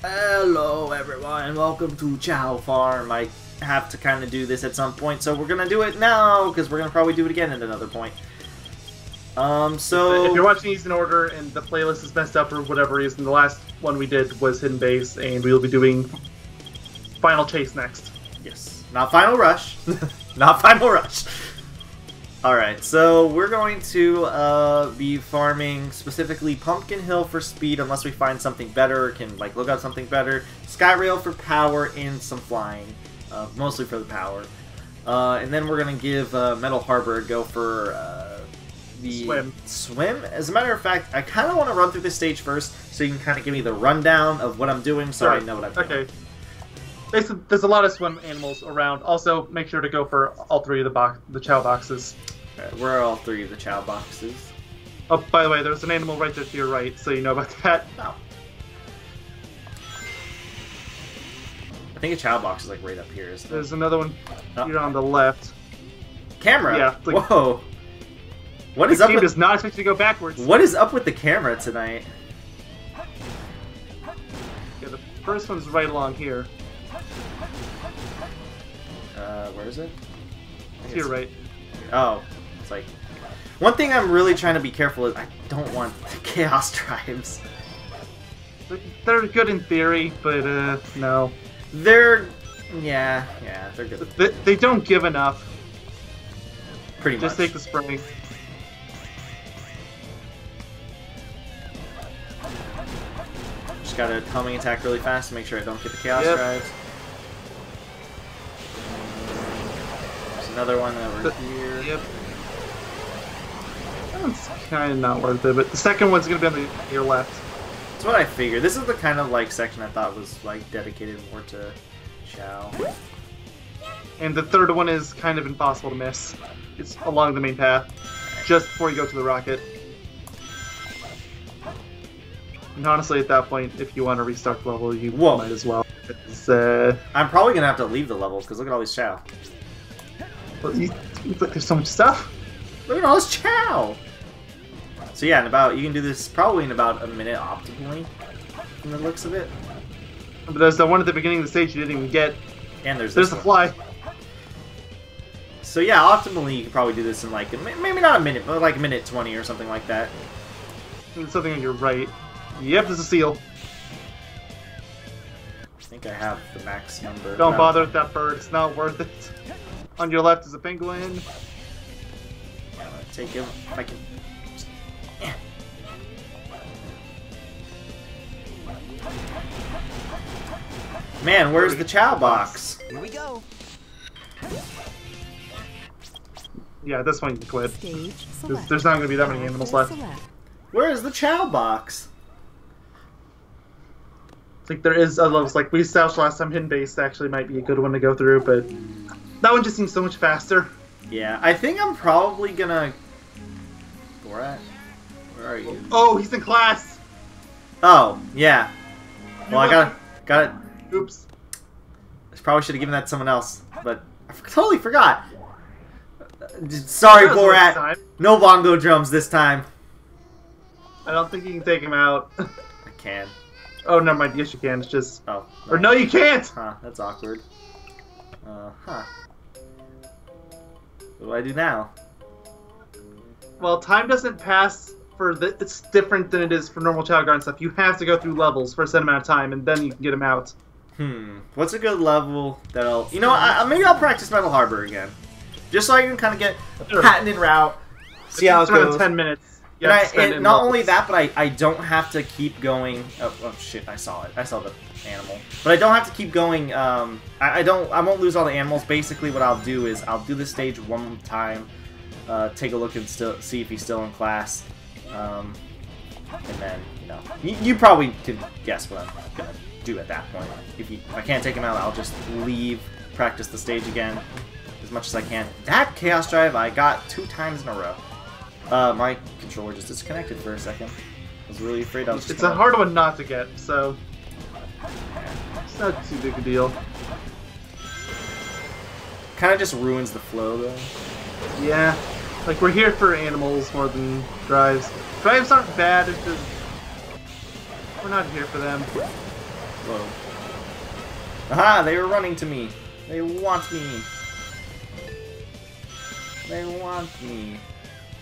Hello everyone, welcome to Chao Farm. I have to kind of do this at some point, so we're gonna do it now, because we're gonna probably do it again at another point. So... If you're watching these in order and the playlist is messed up for whatever reason, the last one we did was Hidden Base, and we'll be doing Final Chase next. Yes. Not Final Rush. Not Final Rush. Alright, so we're going to be farming specifically Pumpkin Hill for speed unless we find something better or can like look out something better. Skyrail for power and some flying. Mostly for the power. And then we're going to give Metal Harbor a go for the swim. As a matter of fact, I kind of want to run through this stage first so you can kind of give me the rundown of what I'm doing so I know what I'm doing. Okay. Basically, there's a lot of swim animals around. Also, make sure to go for all three of the Chao boxes. Alright, where are all three of the Chao boxes? Oh, by the way, there's an animal right there to your right, so you know about that. Oh. I think a Chao box is like right up here, isn't it? There's another one here on the left. Camera? Yeah. Like, whoa. What is up with... with... does not expect you to go backwards. What is up with the camera tonight? Yeah, the first one's right along here. Where is it? To your right. Oh, it's like... One thing I'm really trying to be careful is I don't want the Chaos Tribes. They're good in theory, but no. They're... Yeah, they're good. They don't give enough. Pretty much. Just take the spray. Just gotta homing attack really fast to make sure I don't get the Chaos Tribes. Another one over here. Yep. That one's kind of not worth it, but the second one's going to be on your left. That's what I figured. This is the kind of like section I thought was like dedicated more to Chao. And the third one is kind of impossible to miss. It's along the main path, just before you go to the rocket. And honestly, at that point, if you want to restart the level, you might as well. I'm probably going to have to leave the level, because look at all these Chao. Well, look, there's so much stuff. Look at all this Chao. So yeah, you can do this probably in about a minute optimally, from the looks of it. But there's the one at the beginning of the stage you didn't even get. And there's the fly. So yeah, optimally you can probably do this in like maybe not a minute, but like a minute 20 or something like that. And something on your right. Yep, there's a seal. I think I have the max number. Don't bother with that bird. It's not worth it. On your left is a penguin. Take him if I can. Yeah. Man, where's the Chao box? Here we go. Yeah, this one you can quit. There's not going to be that many animals left. Where is the Chao box? It's like there is levels like we established last time. Hidden Base actually might be a good one to go through, but that one just seems so much faster. Yeah, I think I'm probably gonna... Borat? Where are you? Oh, he's in class! Oh, yeah. Well, I got it. Oops. I probably should have given that to someone else, but I totally forgot. Sorry, Borat. No bongo drums this time. I don't think you can take him out. I can. Oh, never mind. Yes, you can. It's just... Oh. No. Or no, you can't! Huh, that's awkward. Huh. What do I do now? Well, time doesn't pass for the... It's different than it is for normal Chao Grind stuff. You have to go through levels for a set amount of time, and then you can get them out. What's a good level that'll... You know, maybe I'll practice Metal Harbor again. Just so I can kind of get a patented route, see how it goes. Around 10 minutes. And not only that, but I don't have to keep going... Oh, shit, I saw it. I saw the animal. But I don't have to keep going... I won't lose all the animals. Basically, what I'll do is I'll do this stage one time, take a look and see if he's still in class. And then, you know... You probably can guess what I'm going to do at that point. If I can't take him out, I'll just leave, practice the stage again as much as I can. That Chaos Drive I got 2 times in a row. My controller just disconnected for a second. I was really afraid I was just It's a hard one not to get, so... It's not too big a deal. Kind of just ruins the flow, though. Yeah. Like, we're here for animals more than drives. Drives aren't bad, it's just... We're not here for them. Whoa. Aha! They were running to me. They want me. They want me.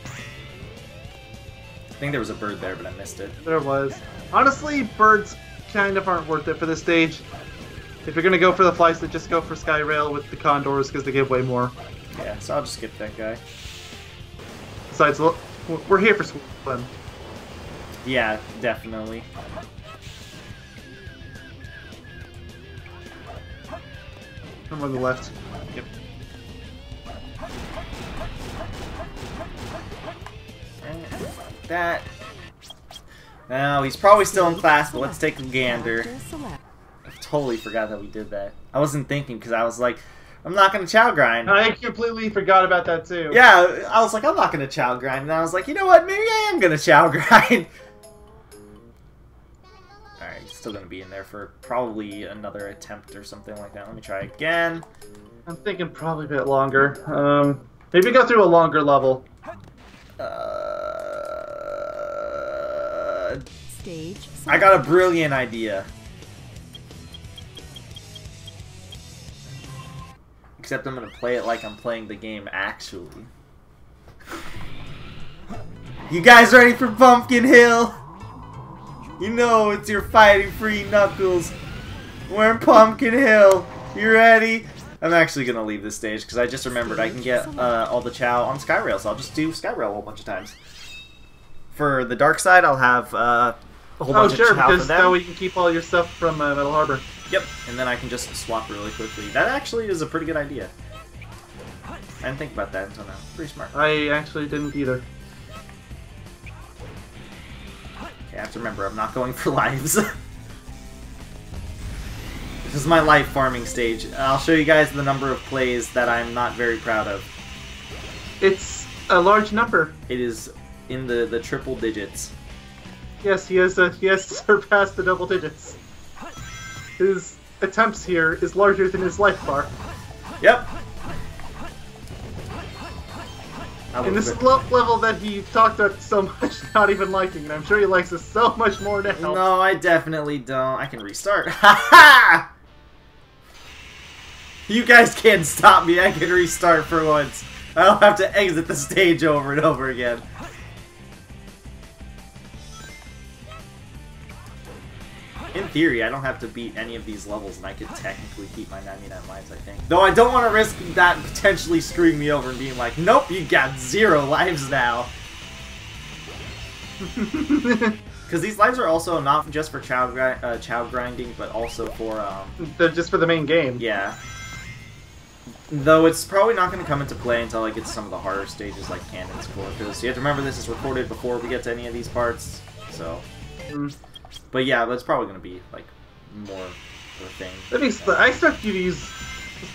I think there was a bird there, but I missed it. There was. Honestly, birds kind of aren't worth it for this stage. If you're gonna go for the flights, then just go for Skyrail with the condors because they give way more. Yeah, so I'll just skip that guy. Besides, look, we're here for swim. Yeah, definitely. I'm on the left. Yep. That. No, he's probably still in class, but let's take a gander. I totally forgot that we did that. I wasn't thinking because I was like, I'm not going to Chao Grind. I completely forgot about that too. Yeah, I was like, I'm not going to Chao Grind. And I was like, you know what? Maybe I am going to Chao Grind. Alright, he's still going to be in there for probably another attempt or something like that. Let me try again. I'm thinking probably a bit longer. Maybe go through a longer level. I got a brilliant idea. Except I'm gonna play it like I'm playing the game actually. You guys ready for Pumpkin Hill? You know it's your fighting free Knuckles. We're in Pumpkin Hill. You ready? I'm actually gonna leave this stage because I just remembered I can get all the Chao on Skyrail, so I'll just do Skyrail a whole bunch of times. For the dark side, I'll have a whole bunch of Chao because for them. that way you can keep all your stuff from Metal Harbor. Yep, and then I can just swap really quickly. That actually is a pretty good idea. I didn't think about that until now. Pretty smart. I actually didn't either. Okay, I have to remember, I'm not going for lives. This is my life farming stage. I'll show you guys the number of plays that I'm not very proud of. It's a large number. It is in the triple digits. Yes, he has surpassed the double digits. His attempts here is larger than his life bar. Yep. In this level that he talked about so much not even liking, and I'm sure he likes us so much more now. No, I definitely don't. I can restart. Ha ha! You guys can't stop me. I can restart for once. I don't have to exit the stage over and over again. In theory, I don't have to beat any of these levels, and I could technically keep my 99 lives, I think. Though I don't want to risk that potentially screwing me over and being like, nope, you got 0 lives now. Because these lives are also not just for Chao grinding, but also for, They're just for the main game. Yeah. Though it's probably not going to come into play until I get to some of the harder stages like Cannon's Core, because you have to remember this is recorded before we get to any of these parts, so... But yeah, that's probably going to be, like, more of a thing. That makes, I expect you to use,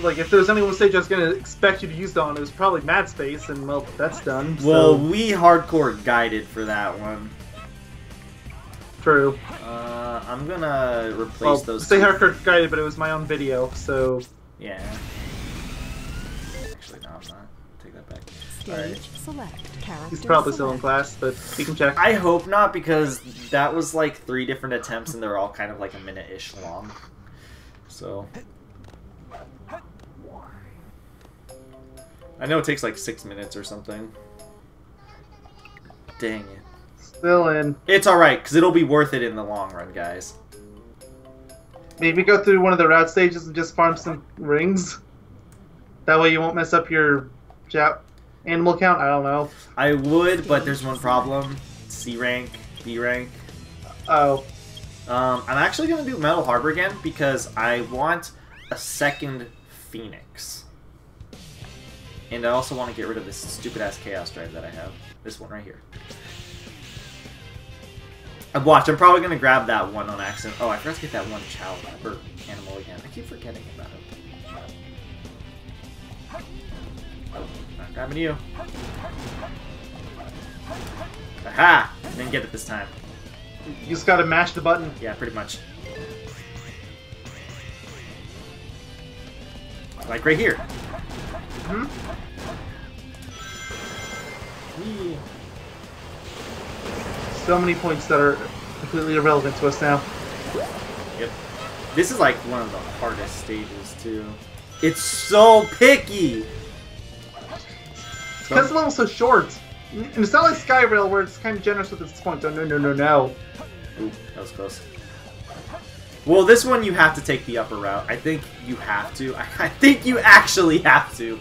like, if there's only one stage I was going to expect you to use it on, it was probably Mad Space, and, well, that's done. Well, so. we hardcore guided for that one. True. I'm going to replace those say hardcore guided, but it was my own video, so... Yeah. Actually, no, I'm not. Take that back. Stage select. He's probably still in class, but we can check. I hope not, because that was like 3 different attempts and they're all kind of like a minute-ish long. So... I know it takes like 6 minutes or something. Dang it. Still in. It's alright, because it'll be worth it in the long run, guys. Maybe go through one of the route stages and just farm some rings. That way you won't mess up your animal count. I don't know. I would, but there's one problem. C rank, B rank. Oh. I'm actually going to do Metal Harbor again because I want a second Phoenix. And I also want to get rid of this stupid-ass Chaos Drive that I have. This one right here. Watch, I'm probably going to grab that one on accident. Oh, I forgot to get that one Chao or animal again. I keep forgetting about it. Oh, not grabbing you. Aha! Didn't get it this time. You just gotta mash the button. Yeah, pretty much. Like right here. Hmm? Whee. So many points that are completely irrelevant to us now. Yep. This is like one of the hardest stages too. It's so picky. Because the level's so short. And it's not like Skyrail where it's kind of generous with its points. Oh, no, no, no, no. Ooh, that was close. Well, this one you have to take the upper route. I think you have to. I think you actually have to.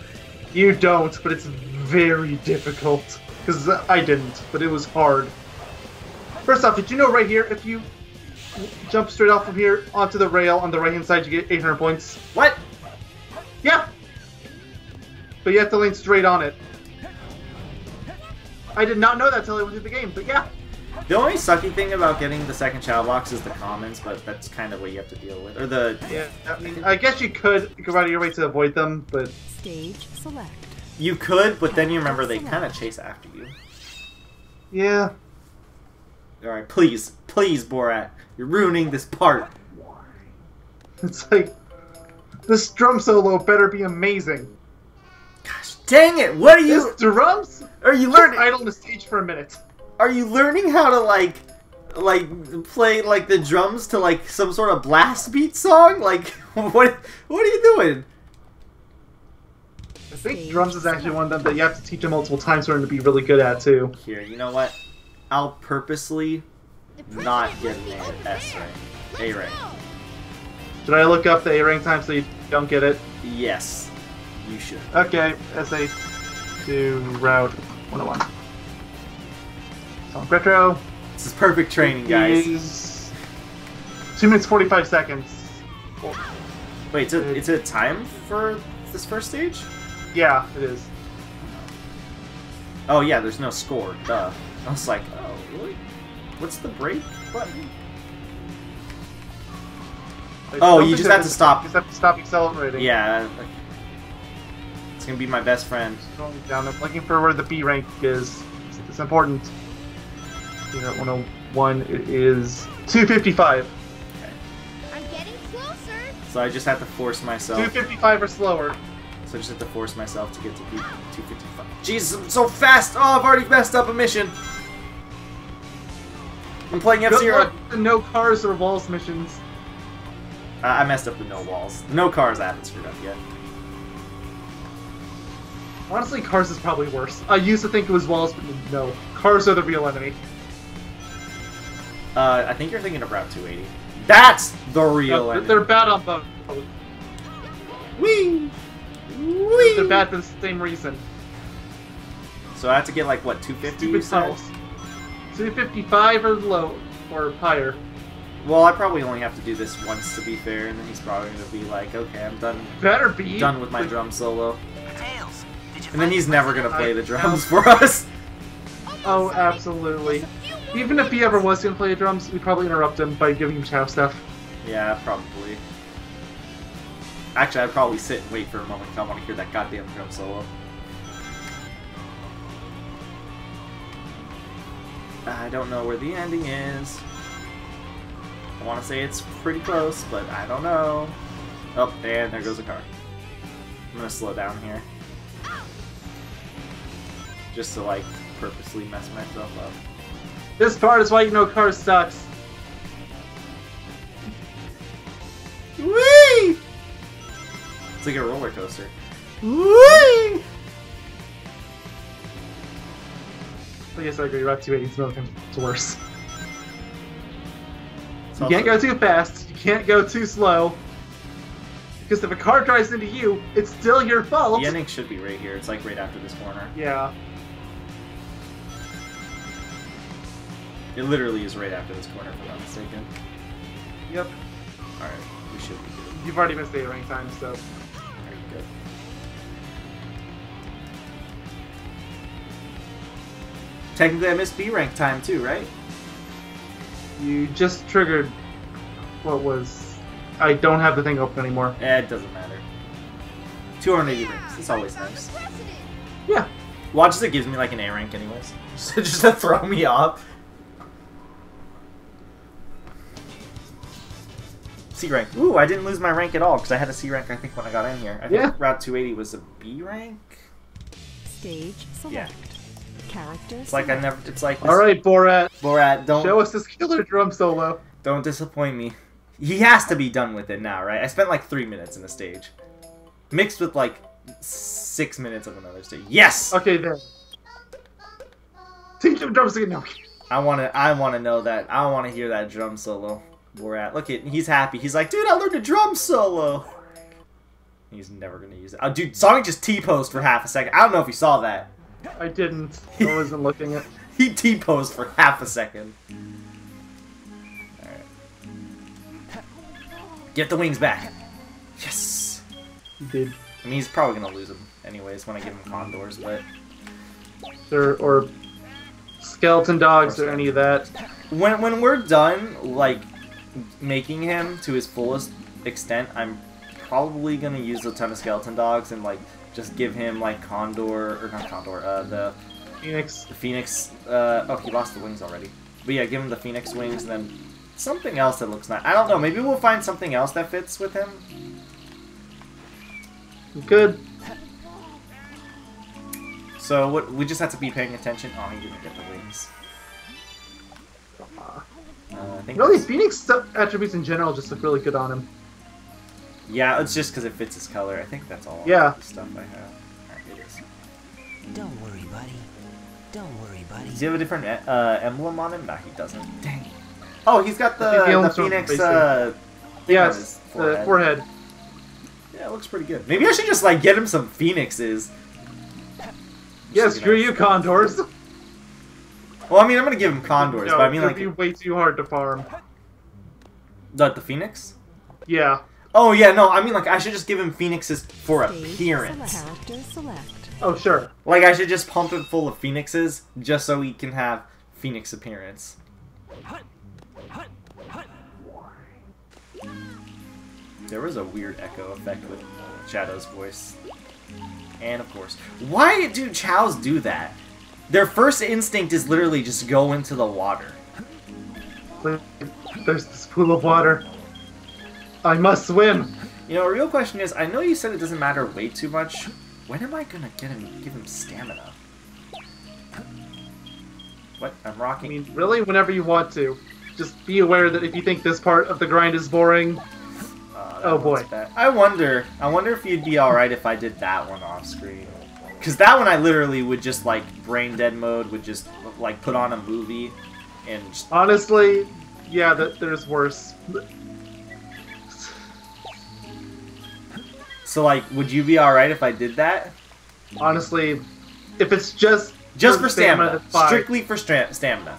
You don't, but it's very difficult. Because I didn't, but it was hard. First off, did you know right here, if you jump straight off from here onto the rail on the right-hand side, you get 800 points? What? Yeah! But you have to land straight on it. I did not know that till I went through the game, but yeah. The only sucky thing about getting the second Chao box is the commons, but that's kind of what you have to deal with. Or the... Yeah, I mean, I guess you could go out of your way to avoid them, but... Stage select. You could, but then you remember they kind of chase after you. Yeah. Alright, please, please, Borat. You're ruining this part. It's like... This drum solo better be amazing. Gosh, dang it! What are you... This drums? Are you learning... Idle on the stage for a minute. Are you learning how to, like, play, like, the drums to, like, some sort of blast beat song? Like, what are you doing? I think drums is actually one of them that you have to teach them multiple times for them to be really good at, too. Here, you know what? I'll purposely not get an S rank. A rank. Should I look up the A rank time so you don't get it? Yes, you should. Okay, SA to Route 101. Sonic Retro. This is perfect training, guys. Is 2 minutes 45 seconds. Wait, it's a time for this first stage? Yeah, it is. Oh yeah, there's no score. Duh. I was like, oh really? What's the break button? Oh, you just have to stop. You just have to stop accelerating. Yeah. It's gonna be my best friend. Going down, I'm looking for where the B rank is. It's important. Here at 101, it is 255. Okay. I'm getting closer. So I just have to force myself. 255 or slower. So I just have to force myself to get to 255. Jesus, I'm so fast! Oh, I've already messed up a mission. I'm playing F-Zero. Good luck with the no cars or walls missions. I messed up the no walls. No cars I haven't screwed up yet. Honestly, cars is probably worse. I used to think it was walls, but no. Cars are the real enemy. I think you're thinking of Route 280. That's the real enemy. They're bad on both. Whee! Whee! They're bad for the same reason. So I have to get like, what, 250 you Stupid said? tunnels. 255 or low, or higher. Well, I probably only have to do this once to be fair, and then he's probably going to be like, okay, I'm done. Better be. Done with my drum solo. Tails, did you And then he's never going to play I- the drums for us. Oh, absolutely. Even if he ever was going to play drums, we'd probably interrupt him by giving him Chao stuff. Yeah, probably. Actually, I'd probably sit and wait for a moment because I want to hear that goddamn drum solo. I don't know where the ending is. I want to say it's pretty close, but I don't know. Oh, and there goes a car. I'm going to slow down here. Just to, like, purposely mess myself up. This part is why you know cars sucks. Whee! It's like a roller coaster. Whee! But yes, I agree. Route 280 is million times worse. It's You also- can't go too fast. You can't go too slow. Because if a car drives into you, it's still your fault. The ending should be right here. It's like right after this corner. Yeah. It literally is right after this corner, if I'm not mistaken. Yep. Alright, we should be good. You've already missed the rank time, so. Very good. Technically, I missed B rank time too, right? You just triggered what was... I don't have the thing open anymore. It doesn't matter. 280 ranks. It's always nice. Yeah. Watch as it gives me like an A rank anyways. Just to throw me off. C rank. Ooh, I didn't lose my rank at all because I had a C rank I think when I got in here. I think Yeah. Route 280 was a B rank? Stage select. Yeah. Character It's like I never... It's like... This, Alright, Borat. Borat, don't... Show us this killer drum solo. Don't disappoint me. He has to be done with it now, right? I spent like 3 minutes in a stage. Mixed with like 6 minutes of another stage. Yes! Okay, then. Teach him drums again. No. I wanna know that. I wanna hear that drum solo. Borat. Look at, he's happy. He's like, dude, I learned a drum solo. He's never gonna use it. Oh, dude, Sonic just T-posed for half a second. I don't know if you saw that. I didn't. I wasn't looking at. He T-posed for half a second. Alright. Get the wings back. Yes. He did. I mean, he's probably gonna lose them anyways when I give him condors, but... Or skeleton dogs or any of that. When we're done, like, making him to his fullest extent, I'm probably gonna use a ton of skeleton dogs and, like, just give him, like, Condor, or not Condor, the Phoenix. The Phoenix, oh, he lost the wings already. But yeah, give him the Phoenix wings and then something else that looks nice. I don't know, maybe we'll find something else that fits with him. Good. So, what, we just have to be paying attention. Oh, he didn't get the wings. I think Really, that's... Phoenix attributes in general just look really good on him. Yeah, it's just because it fits his color. I think that's all Yeah. the stuff I have. Alright, it is. Don't worry, buddy. Don't worry, buddy. Does he have a different emblem on him? No, he doesn't. Dang. Oh, he's got I think the the emblem's Phoenix, on thing on Yes, his the forehead. Yeah, it looks pretty good. Maybe I should just, like, get him some Phoenixes. Yeah, screw you, Condors. Well, I mean, I'm gonna give him Condors, No, but I mean, it'd like... be way too hard to farm. The Phoenix? Yeah. Oh, yeah, no, I mean, like, I should just give him Phoenixes for Stage appearance. Character select. Oh, sure. Like, I should just pump him full of Phoenixes, just so he can have Phoenix appearance. There was a weird echo effect with Shadow's voice. And, of course, why do Chaos do that? Their first instinct is literally just go into the water. There's this pool of water. I must swim. You know, a real question is, I know you said it doesn't matter way too much. When am I gonna give him stamina? What? I'm I rocking. mean, really, whenever you want to. Just be aware that if you think this part of the grind is boring, oh boy. I wonder if you'd be alright if I did that one off screen. Because that one I literally would just, like, brain dead mode, would just, like, put on a movie and just... Honestly, yeah, there's worse. So, like, would you be alright if I did that? Honestly, if it's just for stamina. that's fine. Strictly for stamina.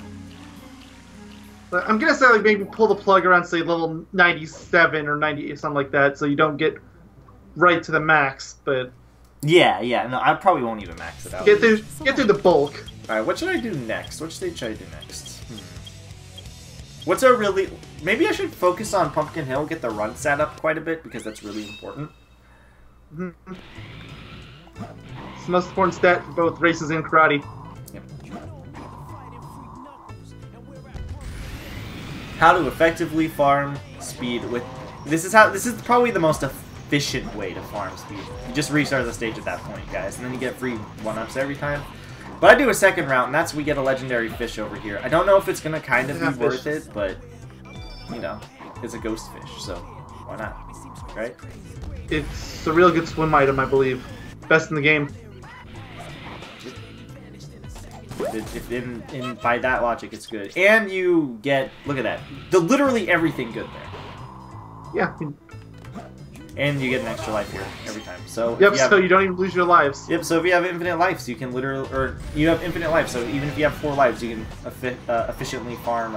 But I'm gonna say, like, maybe pull the plug around, say, level 97 or 98, something like that, so you don't get right to the max, but... Yeah, no, I probably won't even max it out. Get through the bulk. Alright, what should I do next? What stage should I do next? What's a really... Maybe I should focus on Pumpkin Hill, get the run stat up quite a bit, because that's really important. It's the most important stat for both races and karate. Yep. How to effectively farm speed with... This is probably the most efficient way to farm speed. You just restart the stage at that point, guys, and then you get free 1-ups every time. But I do a second route, and that's we get a legendary fish over here. I don't know if it's gonna kind of be worth it, but you know, it's a ghost fish, so why not, right? It's a real good swim item, I believe. Best in the game. If by that logic, it's good, and you get look at that, literally everything good there. Yeah. And you get an extra life here every time. So Yep, so you don't even lose your lives. Yep, so if you have infinite lives, you can literally... Or, you have infinite lives, so even if you have 4 lives, you can efficiently farm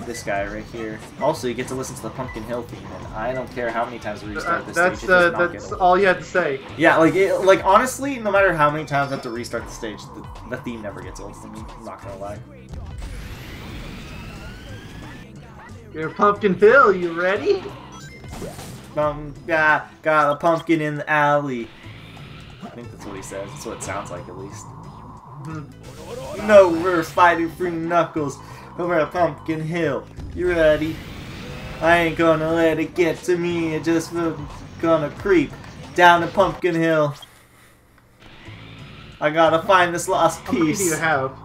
this guy right here. Also, you get to listen to the Pumpkin Hill theme, and I don't care how many times we restart this stage, it does not that's get old. all you had to say. Yeah, like honestly, no matter how many times I have to restart the stage, the theme never gets old for me. I'm not gonna lie. You're Pumpkin Hill, you ready? Got a pumpkin in the alley. I think that's what he says. That's what it sounds like, at least. No, we're fighting for Knuckles over at Pumpkin Hill. You ready? I ain't gonna let it get to me. It just gonna creep down to Pumpkin Hill. I gotta find this lost How many do piece. you have?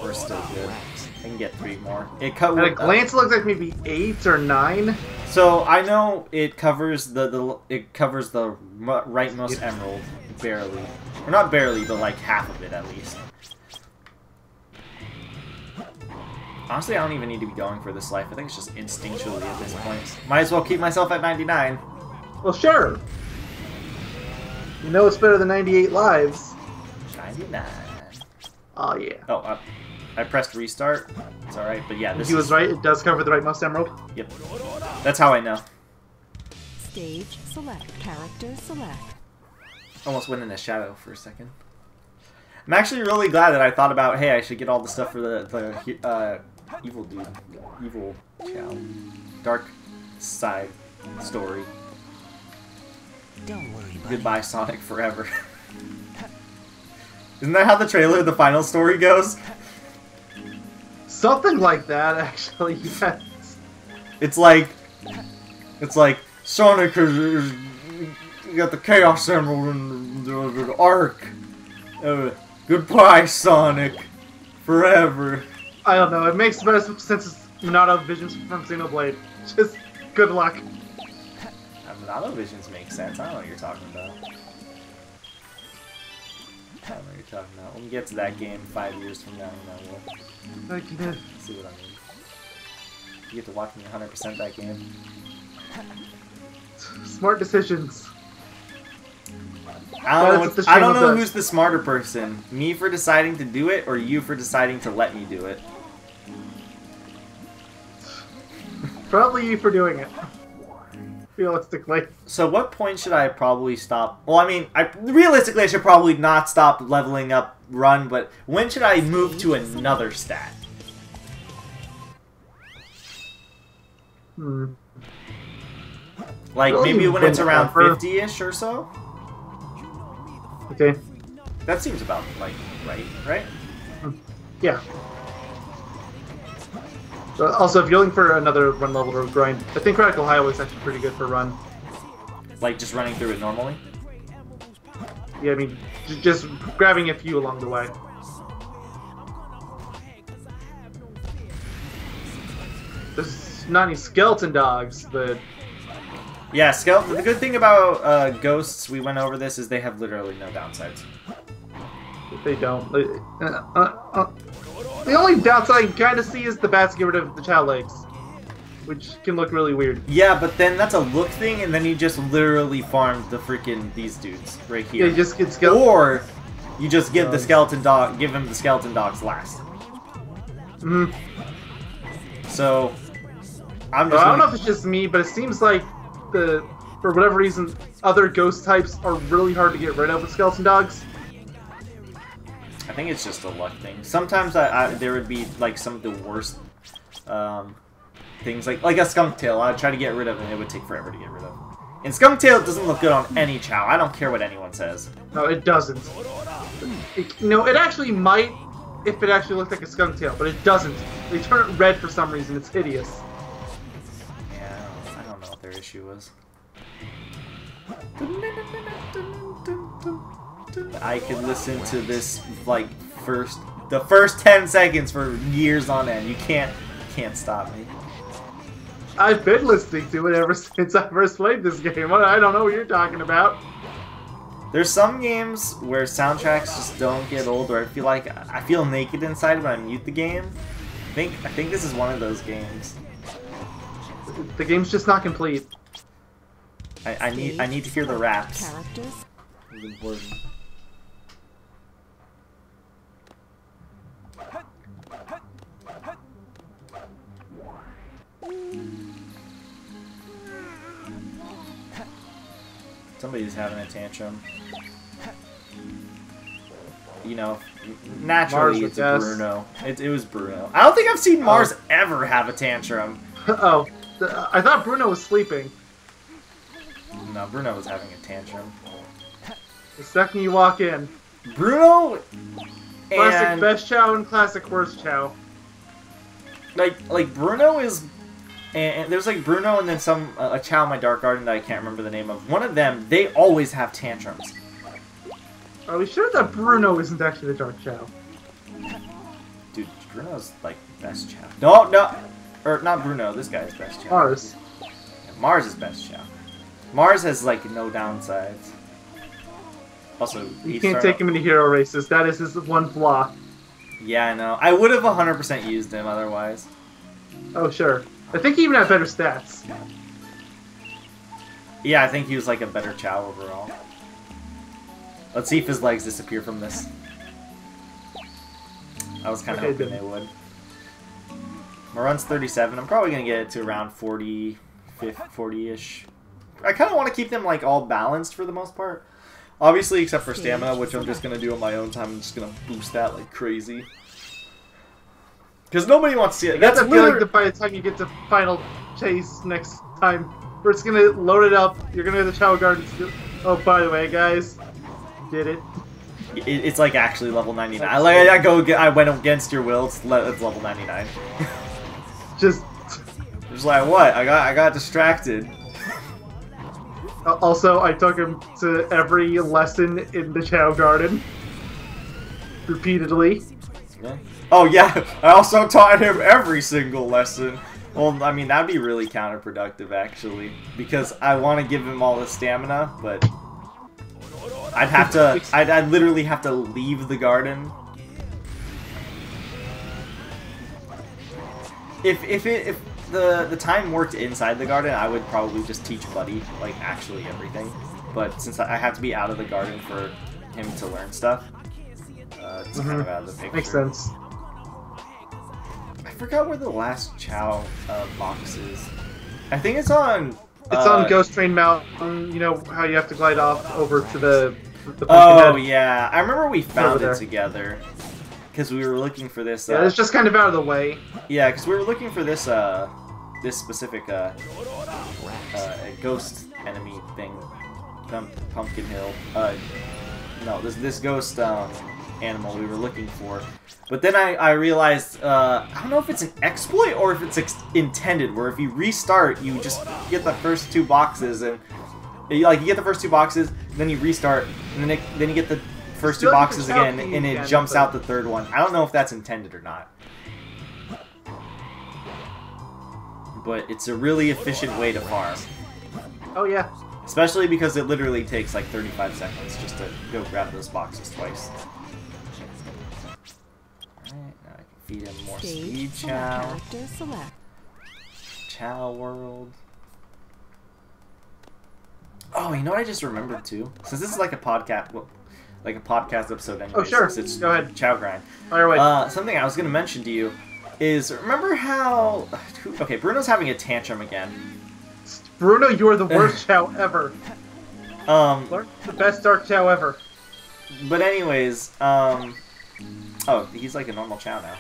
We're still good. I can can get 3 more. It cut At a glance, it looks like maybe 8 or 9. So I know it covers the rightmost emerald, barely, or not barely, but like half of it at least. Honestly, I don't even need to be going for this life. I think it's just instinctually at this point. Might as well keep myself at 99. Well, sure. You know it's better than 98 lives. 99. Oh, yeah. Oh, I pressed restart. It's alright, but yeah, this He was right. It does cover the rightmost emerald. Yep. That's how I know. Stage select. Character select. Almost went in a shadow for a second. I'm actually really glad that I thought about, hey, I should get all the stuff for the evil dude. Evil Chao. Dark side story. Don't worry, buddy. Goodbye, Sonic, forever. Isn't that how the trailer, the final story goes? Something like that, actually, yes. It's like Sonic has got the Chaos Emerald and the Ark. Goodbye, Sonic, forever. I don't know. It makes better sense as Monado Visions from Xenoblade. Just good luck. Monado Visions make sense. I don't know what you're talking about. I don't know what you're talking about. When we get to that game 5 years from now, I will. Like you did. See what I mean. You get to watch me 100% that game. Smart decisions. I don't know who's the smarter person. Me for deciding to do it, or you for deciding to let me do it. Probably you for doing it. Realistically. So what point should I probably stop? Well, I mean, realistically I should probably not stop leveling up run, but when should I move to another stat? Like, Really, maybe when it's around whenever. 50-ish or so? Okay. That seems about, like, right? Yeah. Also, if you're looking for another run level to grind, I think Radical Highway is actually pretty good for run. Like, just running through it normally? Yeah, I mean, just grabbing a few along the way. There's not any skeleton dogs, but... Yeah, skeleton. The good thing about ghosts, we went over this, is they have literally no downsides. They don't. The only downside I can kind of see is the bats get rid of the child legs, which can look really weird. Yeah, but then that's a look thing, and then you just literally farm the freaking these dudes right here. Yeah, you just get skeleton. Or you just give the skeleton dog, give him the skeleton dogs last. Mm-hmm. So I'm just. I don't know if it's just me, but it seems like for whatever reason, other ghost types are really hard to get rid of with skeleton dogs. I think it's just a luck thing. Sometimes there would be like some of the worst things, like a skunk tail. I'd try to get rid of, and it would take forever to get rid of. And skunk tail doesn't look good on any Chao. I don't care what anyone says. No, it doesn't. It actually might if it actually looked like a skunk tail, but it doesn't. They turn it red for some reason. It's hideous. Yeah, I don't know what their issue was. I could listen to this like the first 10 seconds for years on end. You can't stop me. I've been listening to it ever since I first played this game. I don't know what you're talking about. There's some games where soundtracks just don't get old, or I feel naked inside when I mute the game. I think this is one of those games. The game's just not complete. I need to hear the raps. Characters. It's important. Somebody's having a tantrum. You know, naturally it's Bruno. It was Bruno. I don't think I've seen Mars ever have a tantrum. Oh, I thought Bruno was sleeping. No, Bruno was having a tantrum. The second you walk in. Bruno Classic and best Chao and classic worst Chao. like Bruno is, and there's like Bruno and then a Chao in my Dark Garden that I can't remember the name of. One of them, they always have tantrums. Are we sure that Bruno isn't actually the Dark Chao? Dude, Bruno's like best Chao. No, no, or not Bruno. This guy's best Chao. Mars. Yeah, Mars is best Chao. Mars has like no downsides. Also, You can't take him into hero races. That is his one flaw. Yeah, I know. I would have 100% used him otherwise. Oh, sure. I think he even had better stats. Yeah, I think he was like a better Chao overall. Let's see if his legs disappear from this. I was kind of hoping they would. My run's 37. I'm probably going to get it to around 40-ish. I kind of want to keep them like all balanced for the most part. Obviously, except for stamina, which I'm just going to do on my own time. I'm just going to boost that like crazy. Because nobody wants to see it. That's a feeling that by the time you get to final chase next time, we're just going to load it up. You're going to go to the Chao Garden. Oh, by the way, guys. Did it. It's like actually level 99. I went against your will. It's level 99. Just like what? I got distracted. Also, I took him to every lesson in the Chao Garden. Repeatedly. Yeah. Oh yeah, I also taught him every single lesson. Well, I mean, that'd be really counterproductive, actually. Because I want to give him all the stamina, but... I'd literally have to leave the garden. If the time worked inside the garden, I would probably just teach Buddy, like, actually everything. But since I have to be out of the garden for him to learn stuff, it's kind of out of the picture. Makes sense. I forgot where the last Chao box is. I think it's on... It's on Ghost Train Mountain. You know how you have to glide off over to the oh, yeah. I remember we found it together. Because we were looking for this... yeah, it's just kind of out of the way. Yeah, because we were looking for this this specific ghost enemy thing. Pumpkin Hill. No, this ghost animal we were looking for. But then I realized, I don't know if it's an exploit or if it's intended, where if you restart, you just get the first two boxes, and you get the first two boxes, then you restart, and then you get the first two boxes again, and it jumps out the third one. I don't know if that's intended or not. But it's a really efficient way to farm. Oh yeah. Especially because it literally takes like 35 seconds just to go grab those boxes twice. Alright, now I can feed him more speed Chao. Chao World. Oh, you know what I just remembered too? Since this is like a podcast, episode anyway. Oh sure, it's go ahead. Chao Grind. Fire away. Something I was going to mention to you is, remember how... Okay, Bruno's having a tantrum again. Bruno, you are the worst Chao ever. The best Dark Chao ever. But anyways, oh, he's like a normal Chao now.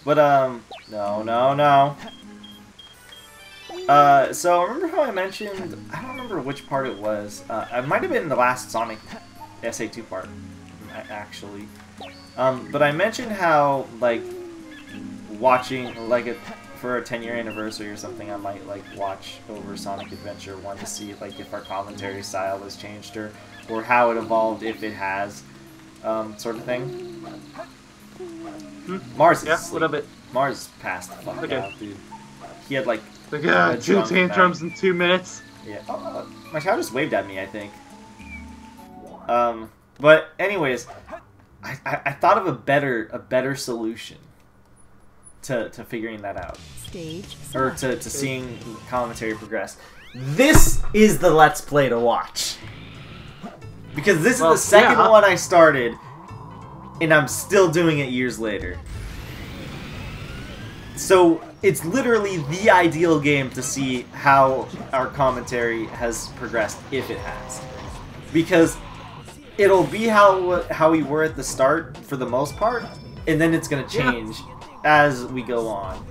But, no. So remember how I mentioned, I don't remember which part it was, it might have been the last Sonic SA2 part, actually. But I mentioned how, like, watching, like, for a 10-year anniversary or something, I might, like, watch over Sonic Adventure 1 to see, like, if our commentary style has changed or how it evolved, if it has, sort of thing. Mars is asleep. What of it? Mars passed the fuck out, dude. He had, like, two tantrums in 2 minutes. Yeah. Oh, my child just waved at me, I think. But anyways, I thought of a better solution to figuring that out. Or to seeing commentary progress. This is the Let's Play to watch. Because this is the second one I started, and I'm still doing it years later. So it's literally the ideal game to see how our commentary has progressed, if it has. Because it'll be how we were at the start for the most part, and then it's going to change as we go on.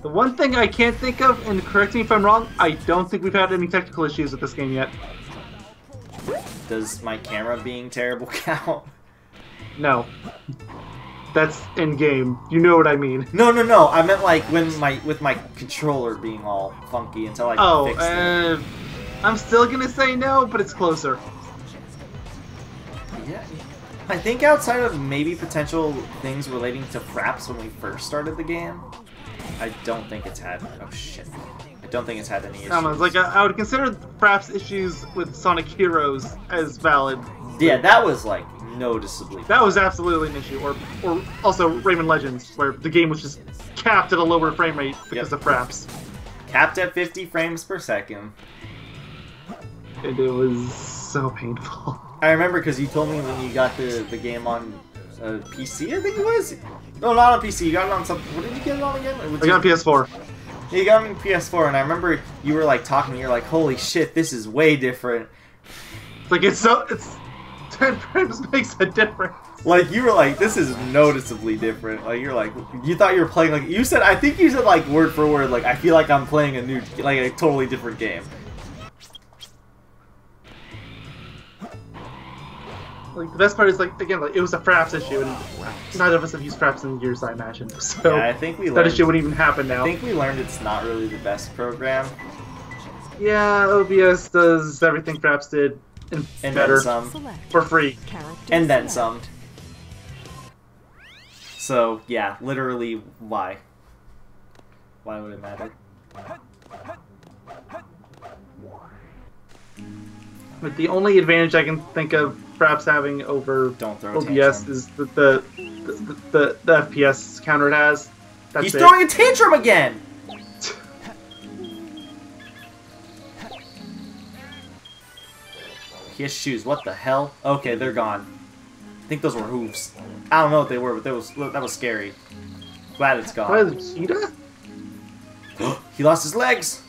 The one thing I can't think of, and correct me if I'm wrong, I don't think we've had any technical issues with this game yet. Does my camera being terrible count? No. That's in-game. You know what I mean. No. I meant like with my controller being all funky until I fix it. I'm still gonna say no, but it's closer. Yeah. I think outside of maybe potential things relating to fraps when we first started the game, I don't think it's had... Oh, shit. I don't think it's had any issues. Like, I would consider perhaps issues with Sonic Heroes as valid. Yeah, that was, like, noticeably... That was absolutely an issue. Or also Rayman Legends, where the game was just capped at a lower frame rate because of fraps. Capped at 50 frames per second. And it was so painful. I remember because you told me when you got the game on PC, I think it was? No, not on PC. You got it on something. What did you get it on again? I got it on PS4. Yeah, you got it on PS4, and I remember you were like talking. You're like, "Holy shit, this is way different." Like it's 10 frames makes a difference. Like you were like, "This is noticeably different." Like you're like, you thought you were playing like you said. I think you said like word for word. Like I feel like I'm playing a new, like a totally different game. Like the best part is like again, like it was a fraps issue, and neither of us have used fraps in years, I imagine. So yeah, I think we that learned, issue wouldn't even happen now. I think we learned it's not really the best program. Yeah, OBS does everything fraps did and better then some. For free, and then some. So yeah, literally, why? Why would it matter? But the only advantage I can think of perhaps having over Don't throw OBS is the FPS counter it has. That's He's throwing a tantrum again! He has shoes. What the hell? Okay, they're gone. I think those were hooves. I don't know what they were, but that was scary. Glad it's gone. Why the cheetah? He lost his legs!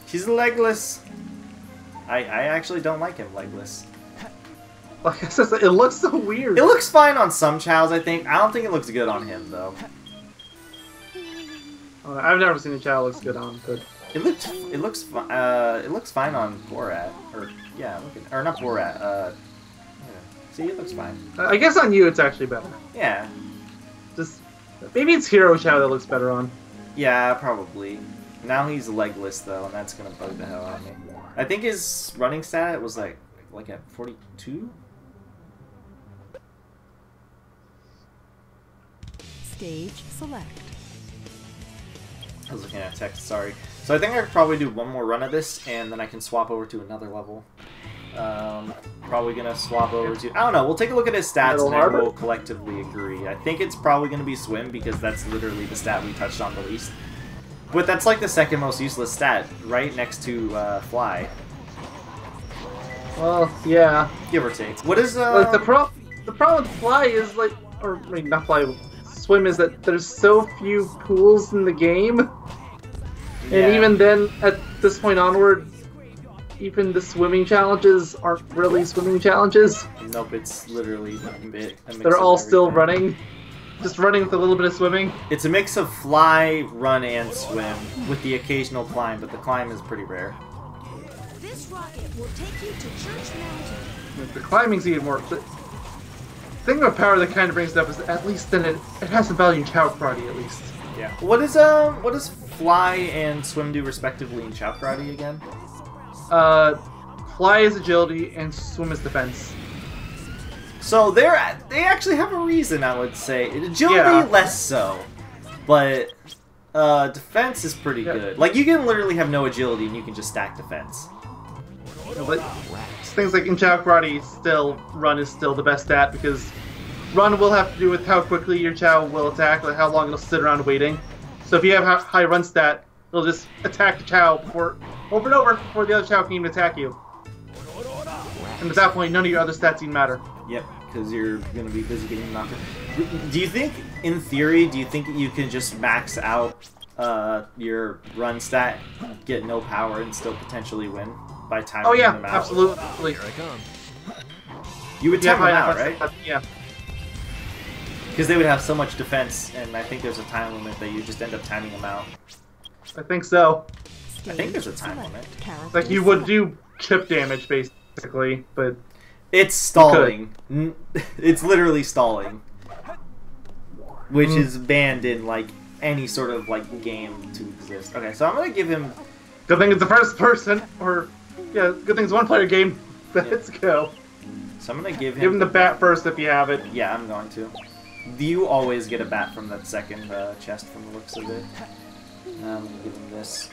He's legless. I actually don't like him legless. Like I said, it looks so weird. It looks fine on some chows, I think. I don't think it looks good on him, though. I've never seen a Chao looks good on, but It looks fine on Borat, or yeah, or not Borat. Yeah. See, it looks fine. I guess on you it's actually better. Yeah. Just maybe it's Hero Chao that looks better on. Yeah, probably. Now he's legless though, and that's gonna bug the hell out of me. I think his running stat was like at 42. Stage select. I was looking at text, sorry. So I think I could probably do one more run of this, and then I can swap over to another level. Probably gonna swap over to... I don't know, we'll take a look at his stats, and then we'll collectively agree. I think it's probably gonna be swim, because that's literally the stat we touched on the least. But that's like the second most useless stat, right next to fly. Well, yeah. Give or take. What is... Like, the problem with fly is, like... Or, I mean, not fly... Swim is that there's so few pools in the game, and even then, at this point onward, even the swimming challenges aren't really swimming challenges. Nope, it's literally a mix. They're all still running, just running with a little bit of swimming. It's a mix of fly, run, and swim, with the occasional climb, but the climb is pretty rare. This rocket will take you to Church Mountain. The climbing's even more... The thing about power that kind of brings it up is that at least then it has some value in Chao Karate, at least. Yeah. What does fly and swim do respectively in Chao Karate again? Fly is agility and swim is defense. So they actually have a reason, I would say. Agility less so, but defense is pretty good. Like you can literally have no agility and you can just stack defense. But things like in Chao Karate, run is still the best stat because run will have to do with how quickly your Chao will attack, like how long it'll sit around waiting. So if you have a high run stat, it'll just attack the Chao over and over before the other Chao can even attack you. And at that point, none of your other stats even matter. Yep, because you're going to be busy getting knocked out. Do you think, in theory, you can just max out your run stat, get no power, and still potentially win? By timing them out. Absolutely. Here I come. You would time them out, right? Yeah. Because they would have so much defense, and I think there's a time limit that you just end up timing them out. I think so. I think there's a time limit. Like you would do chip damage, basically, but... It's stalling. It's literally stalling. Which is banned in, like, any sort of, like, game to exist. Okay, so I'm gonna give him... Good thing it's the first person, or... Yeah, good thing it's a one-player game. Let's go. So I'm gonna give Give him the bat first if you have it. Yeah, I'm going to. You always get a bat from that second chest from the looks of it. I'm gonna give him this.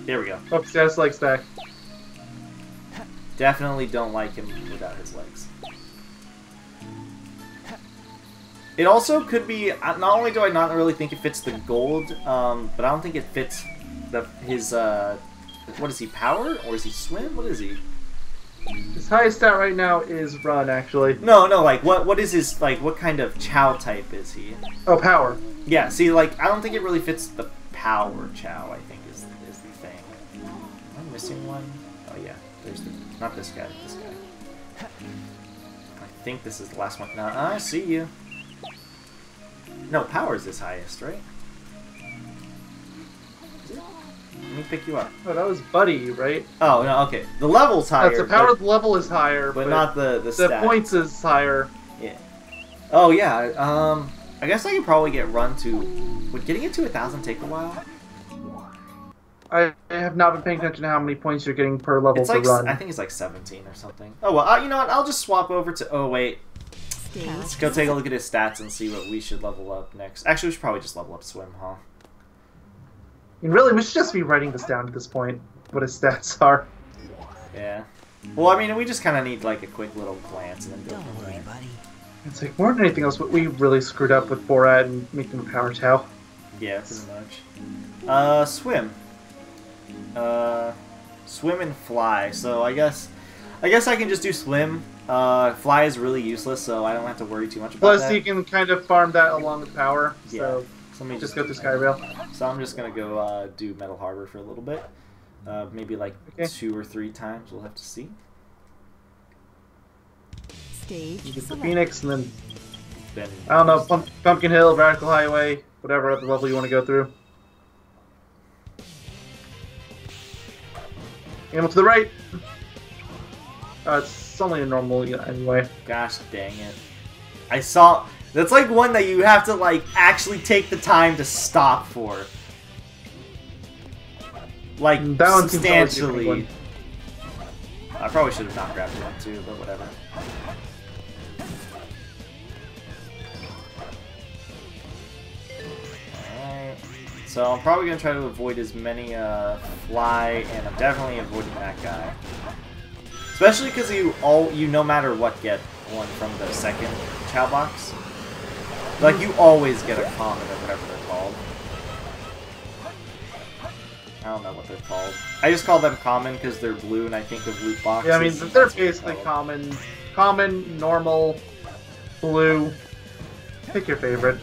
There we go. Oh, status legs back. Definitely don't like him without his legs. It also could be, not only do I not really think it fits the gold, but I don't think it fits his, what is he, power? Or is he swim? What is he? His highest stat right now is run, actually. No, like, what is his, like, what kind of Chao type is he? Oh, power. Yeah, see, like, I don't think it really fits the power Chao, I think, is the thing. Am I missing one? Oh, yeah, there's the, not this guy, this guy. I think this is the last one. No, I see you. No, power is his highest, right? Is it? Let me pick you up. Oh, that was Buddy, right? Oh, no, okay. The level's higher. The power level is higher, but not the stats. Points is higher. Yeah. Oh, yeah. I guess I could probably get run to... Would getting it to 1,000 take a while? I have not been paying attention to how many points you're getting per level it's to like, run. I think it's like 17 or something. Oh, well, you know what? I'll just swap over to... Oh, wait. Let's go take a look at his stats and see what we should level up next. Actually, we should probably just level up swim, huh? And really, we should just be writing this down at this point, what his stats are. Yeah. Well, I mean, we just kind of need, like, a quick little glance and then go Don't from worry, there. buddy. It's like, more than anything else, we really screwed up with Borat and making him a power Chao. Yeah, pretty much. Swim. Swim and fly. So I guess I can just do swim. Fly is really useless, so I don't have to worry too much about that. Plus, you can kind of farm that along with power. So, yeah. So let me just go through Skyrail. So I'm just gonna go do Metal Harbor for a little bit. Maybe like 2 or 3 times. We'll have to see. Stage You get the select. Phoenix, and Then I don't know, Pumpkin Hill, Radical Highway, whatever other level you want to go through. Animal to the right. It's only a normal anyway. Gosh dang it! I saw. That's like one that you have to like actually take the time to stop for. Like That one seems to always be a big substantially. one. I probably should have not grabbed one too, but whatever. Alright. So I'm probably gonna try to avoid as many fly, and I'm definitely avoiding that guy. Especially because you no matter what get one from the second Chao box. Like you always get a common or whatever they're called. I don't know what they're called. I just call them common because they're blue and I think of loot boxes. Yeah, I mean, they're basically common, normal, blue. Pick your favorite.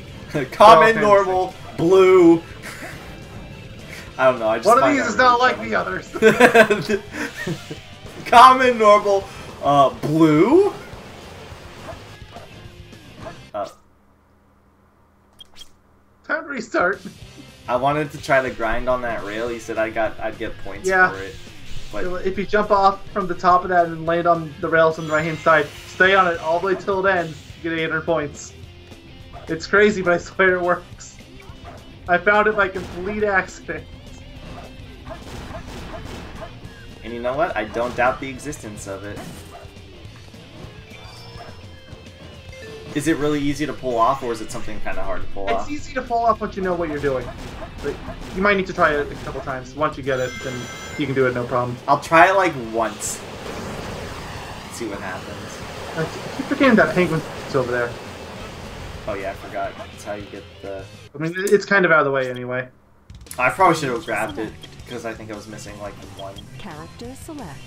Common, Oh, normal, blue. I don't know. I just One of find these that is not really like funny. the others. Common, normal, blue. Time to restart. I wanted to try to grind on that rail. He said I'd get points Yeah. for it. But If you jump off from the top of that and land on the rails on the right-hand side, stay on it all the way till it ends, you get 800 points. It's crazy, but I swear it works. I found it by complete accident. and you know what? I don't doubt the existence of it. Is it really easy to pull off, or is it something kind of hard to pull It's off? easy to pull off once you know what you're doing. But you might need to try it a couple times. Once you get it, then you can do it no problem. I'll try it like once. See what happens. I keep forgetting that penguin's over there. Oh yeah, I forgot. That's how you get the... I mean, it's kind of out of the way anyway. I probably should have grabbed it, because I think I was missing like one. Character select.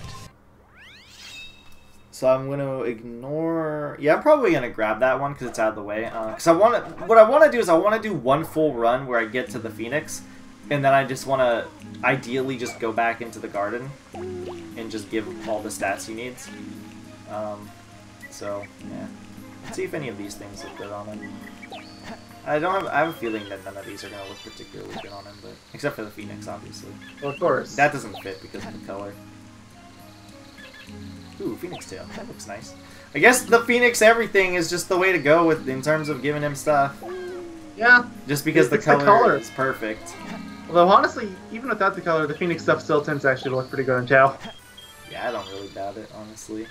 So I'm going to ignore... Yeah, I'm probably going to grab that one because it's out of the way. Because what I want to do is I want to do one full run where I get to the Phoenix. And then I just want to ideally just go back into the garden and just give him all the stats he needs. So, yeah. Let's see if any of these things look good on him. I have a feeling that none of these are going to look particularly good on him, but except for the Phoenix, obviously. Well, of course. That doesn't fit because of the color. Ooh, Phoenix tail. That looks nice. I guess the Phoenix everything is just the way to go with in terms of giving him stuff. Yeah. Just because the It's the color, color. is perfect. Although, honestly, even without the color, the Phoenix stuff still tends to actually look pretty good on Chao. Yeah, I don't really doubt it, honestly.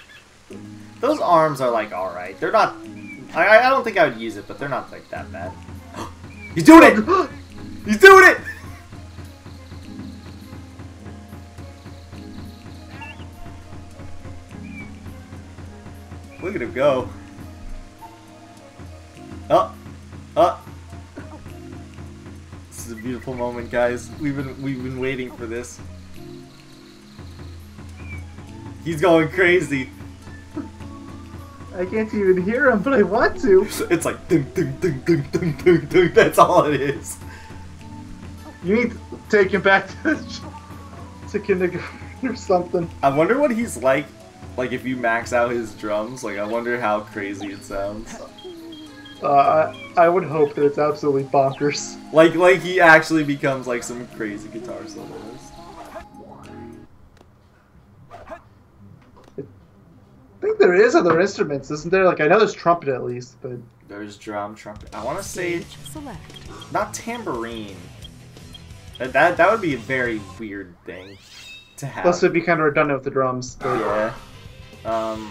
Those arms are like alright. They're not. I don't think I would use it, but they're not like that bad. He's doing it! He's doing it! Look at him go. Oh, oh. This is a beautiful moment, guys. We've been waiting for this. He's going crazy. I can't even hear him, but I want to. It's like ding ding ding ding ding ding ding. That's all it is. You need to take him back to kindergarten or something. I wonder what he's like if you max out his drums. Like, I wonder how crazy it sounds. I would hope that it's absolutely bonkers. Like he actually becomes like some crazy guitar soloist. I think there is other instruments, isn't there? Like, I know there's trumpet at least, but... There's drum, trumpet. I want to say... Select. Not tambourine. That would be a very weird thing to have. Plus, it'd be kind of redundant with the drums. But... Yeah.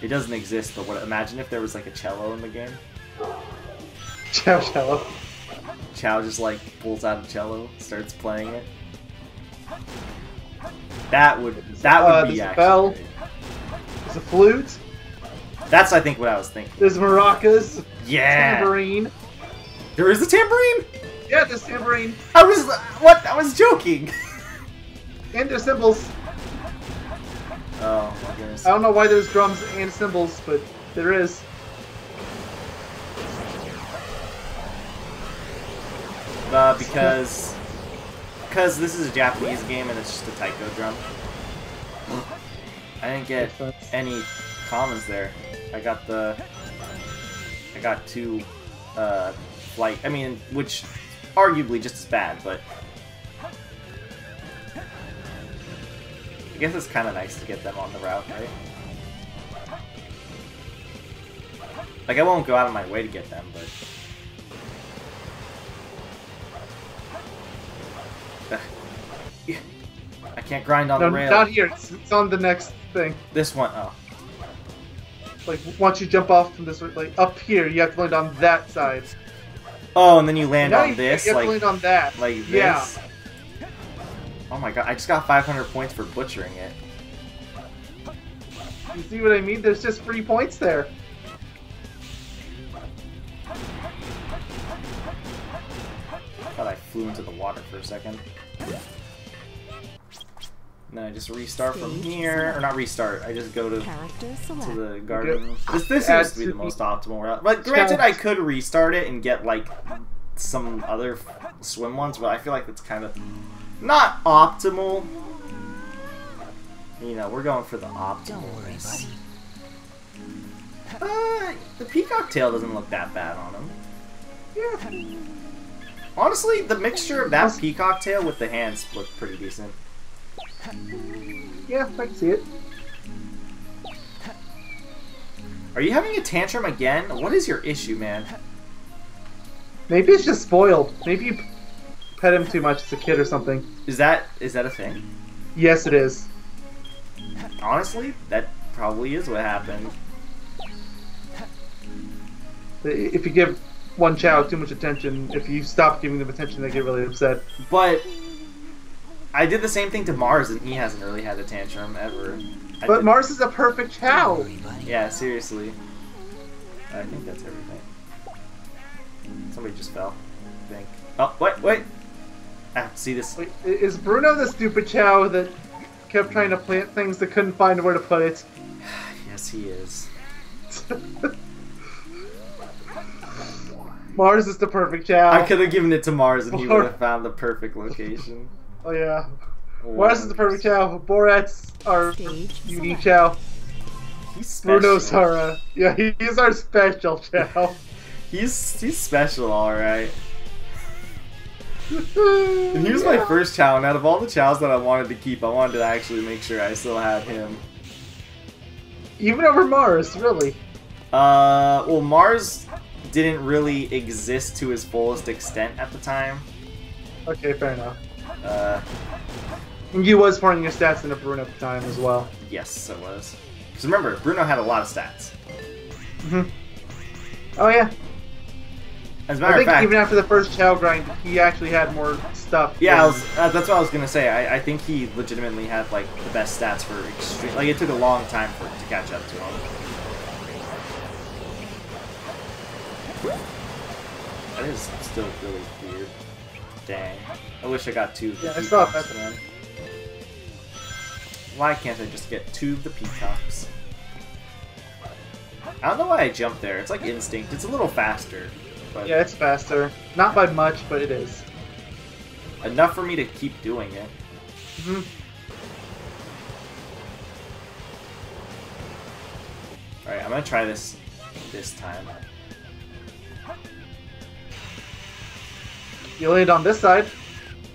It doesn't exist, but imagine if there was like a cello in the game. Cello. Chao just like pulls out a cello, starts playing it. That would be there's a actually bell. great. There's a flute. That's, I think, what I was thinking. There's maracas. Yeah. Tambourine. There is a tambourine. Yeah, there's tambourine. I was joking. And there's cymbals. Oh my goodness. I don't know why there's drums and cymbals, but there is. Because this is a Japanese game and it's just a taiko drum. I didn't get any commons there. I got two flight. I mean, which arguably just as bad, but I guess it's kind of nice to get them on the route, right? Like, I won't go out of my way to get them, but I can't grind on the rail. Not here. It's on the next thing. This one, oh. Like, once you jump off from this, like, up here, you have to land on that side. Oh, and then you land Now on this, you have like, to land on that. like this? Yeah. Oh my god, I just got 500 points for butchering it. You see what I mean? There's just free points there. I thought I flew into the water for a second. And then I just restart from here, or not restart, I just go to Character select. the garden. This seems to be the most optimal route. But granted, I could restart it and get, like, some other swim ones, but I feel like it's kind of not optimal. You know, we're going for the optimal. Don't worry, buddy. The peacock tail doesn't look that bad on him. Yeah. Honestly, the mixture of that peacock tail with the hands looked pretty decent. Yeah, I can see it. Are you having a tantrum again? What is your issue, man? Maybe it's just spoiled. Maybe you pet him too much as a kid or something. Is that a thing? Yes, it is. Honestly, that probably is what happened. If you give one Chao too much attention, if you stop giving them attention, they get really upset. But I did the same thing to Mars, and he hasn't really had a tantrum ever. But Mars is a perfect Chao. Don't worry, buddy. Yeah, seriously. I think that's everything. Somebody just fell. I think. Oh, wait! Ah, see this? Wait, is Bruno the stupid Chao that kept trying to plant things that couldn't find where to put it? Yes, he is. Mars is the perfect Chao. I could have given it to Mars, and he would have found the perfect location. Oh yeah. Mars is the perfect Chao. Borat's our Stage unique select. Chao. He's special. Bruno's our he's our special Chao. He's special, alright. And he was my first Chao, and out of all the Chows that I wanted to keep, I wanted to actually make sure I still had him. Even over Mars, really. Well, Mars didn't really exist to his fullest extent at the time. Okay, fair enough. And you was pouring your stats into Bruno at the time as well. Yes, it was. Because remember, Bruno had a lot of stats. Oh yeah. As a matter of fact, even after the first Chao Grind, he actually had more stuff. yeah, that's what I was gonna say. I think he legitimately had like the best stats for extreme. Like it took a long time for it to catch up to him. That is still really weird. Dang. I wish I got 2 of the Yeah, I saw peacocks, that. man. Why can't I just get 2 of the peacocks? I don't know why I jumped there. It's like instinct. It's a little faster. But Yeah, it's faster. Not by much, but it is. enough for me to keep doing it. Alright, I'm gonna try this time. You land on this side.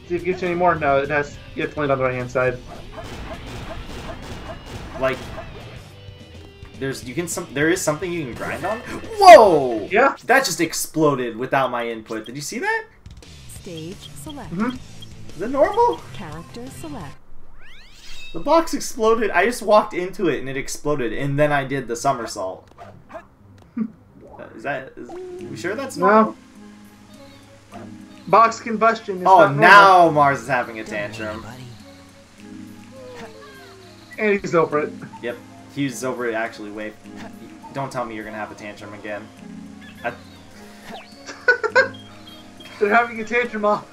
See if it gives you any more. No, it has. You have to land on the right hand side. Like, there is something you can grind on. Whoa! Yeah. That just exploded without my input. Did you see that? Stage select. Is it normal? Character select. The box exploded. I just walked into it and it exploded, and then I did the somersault. Is you sure that's normal? No. Box combustion is Oh, not normal. now Mars is having a tantrum. And he's over it. Yep, he's over it actually. Wait, don't tell me you're gonna have a tantrum again. They're having a tantrum off.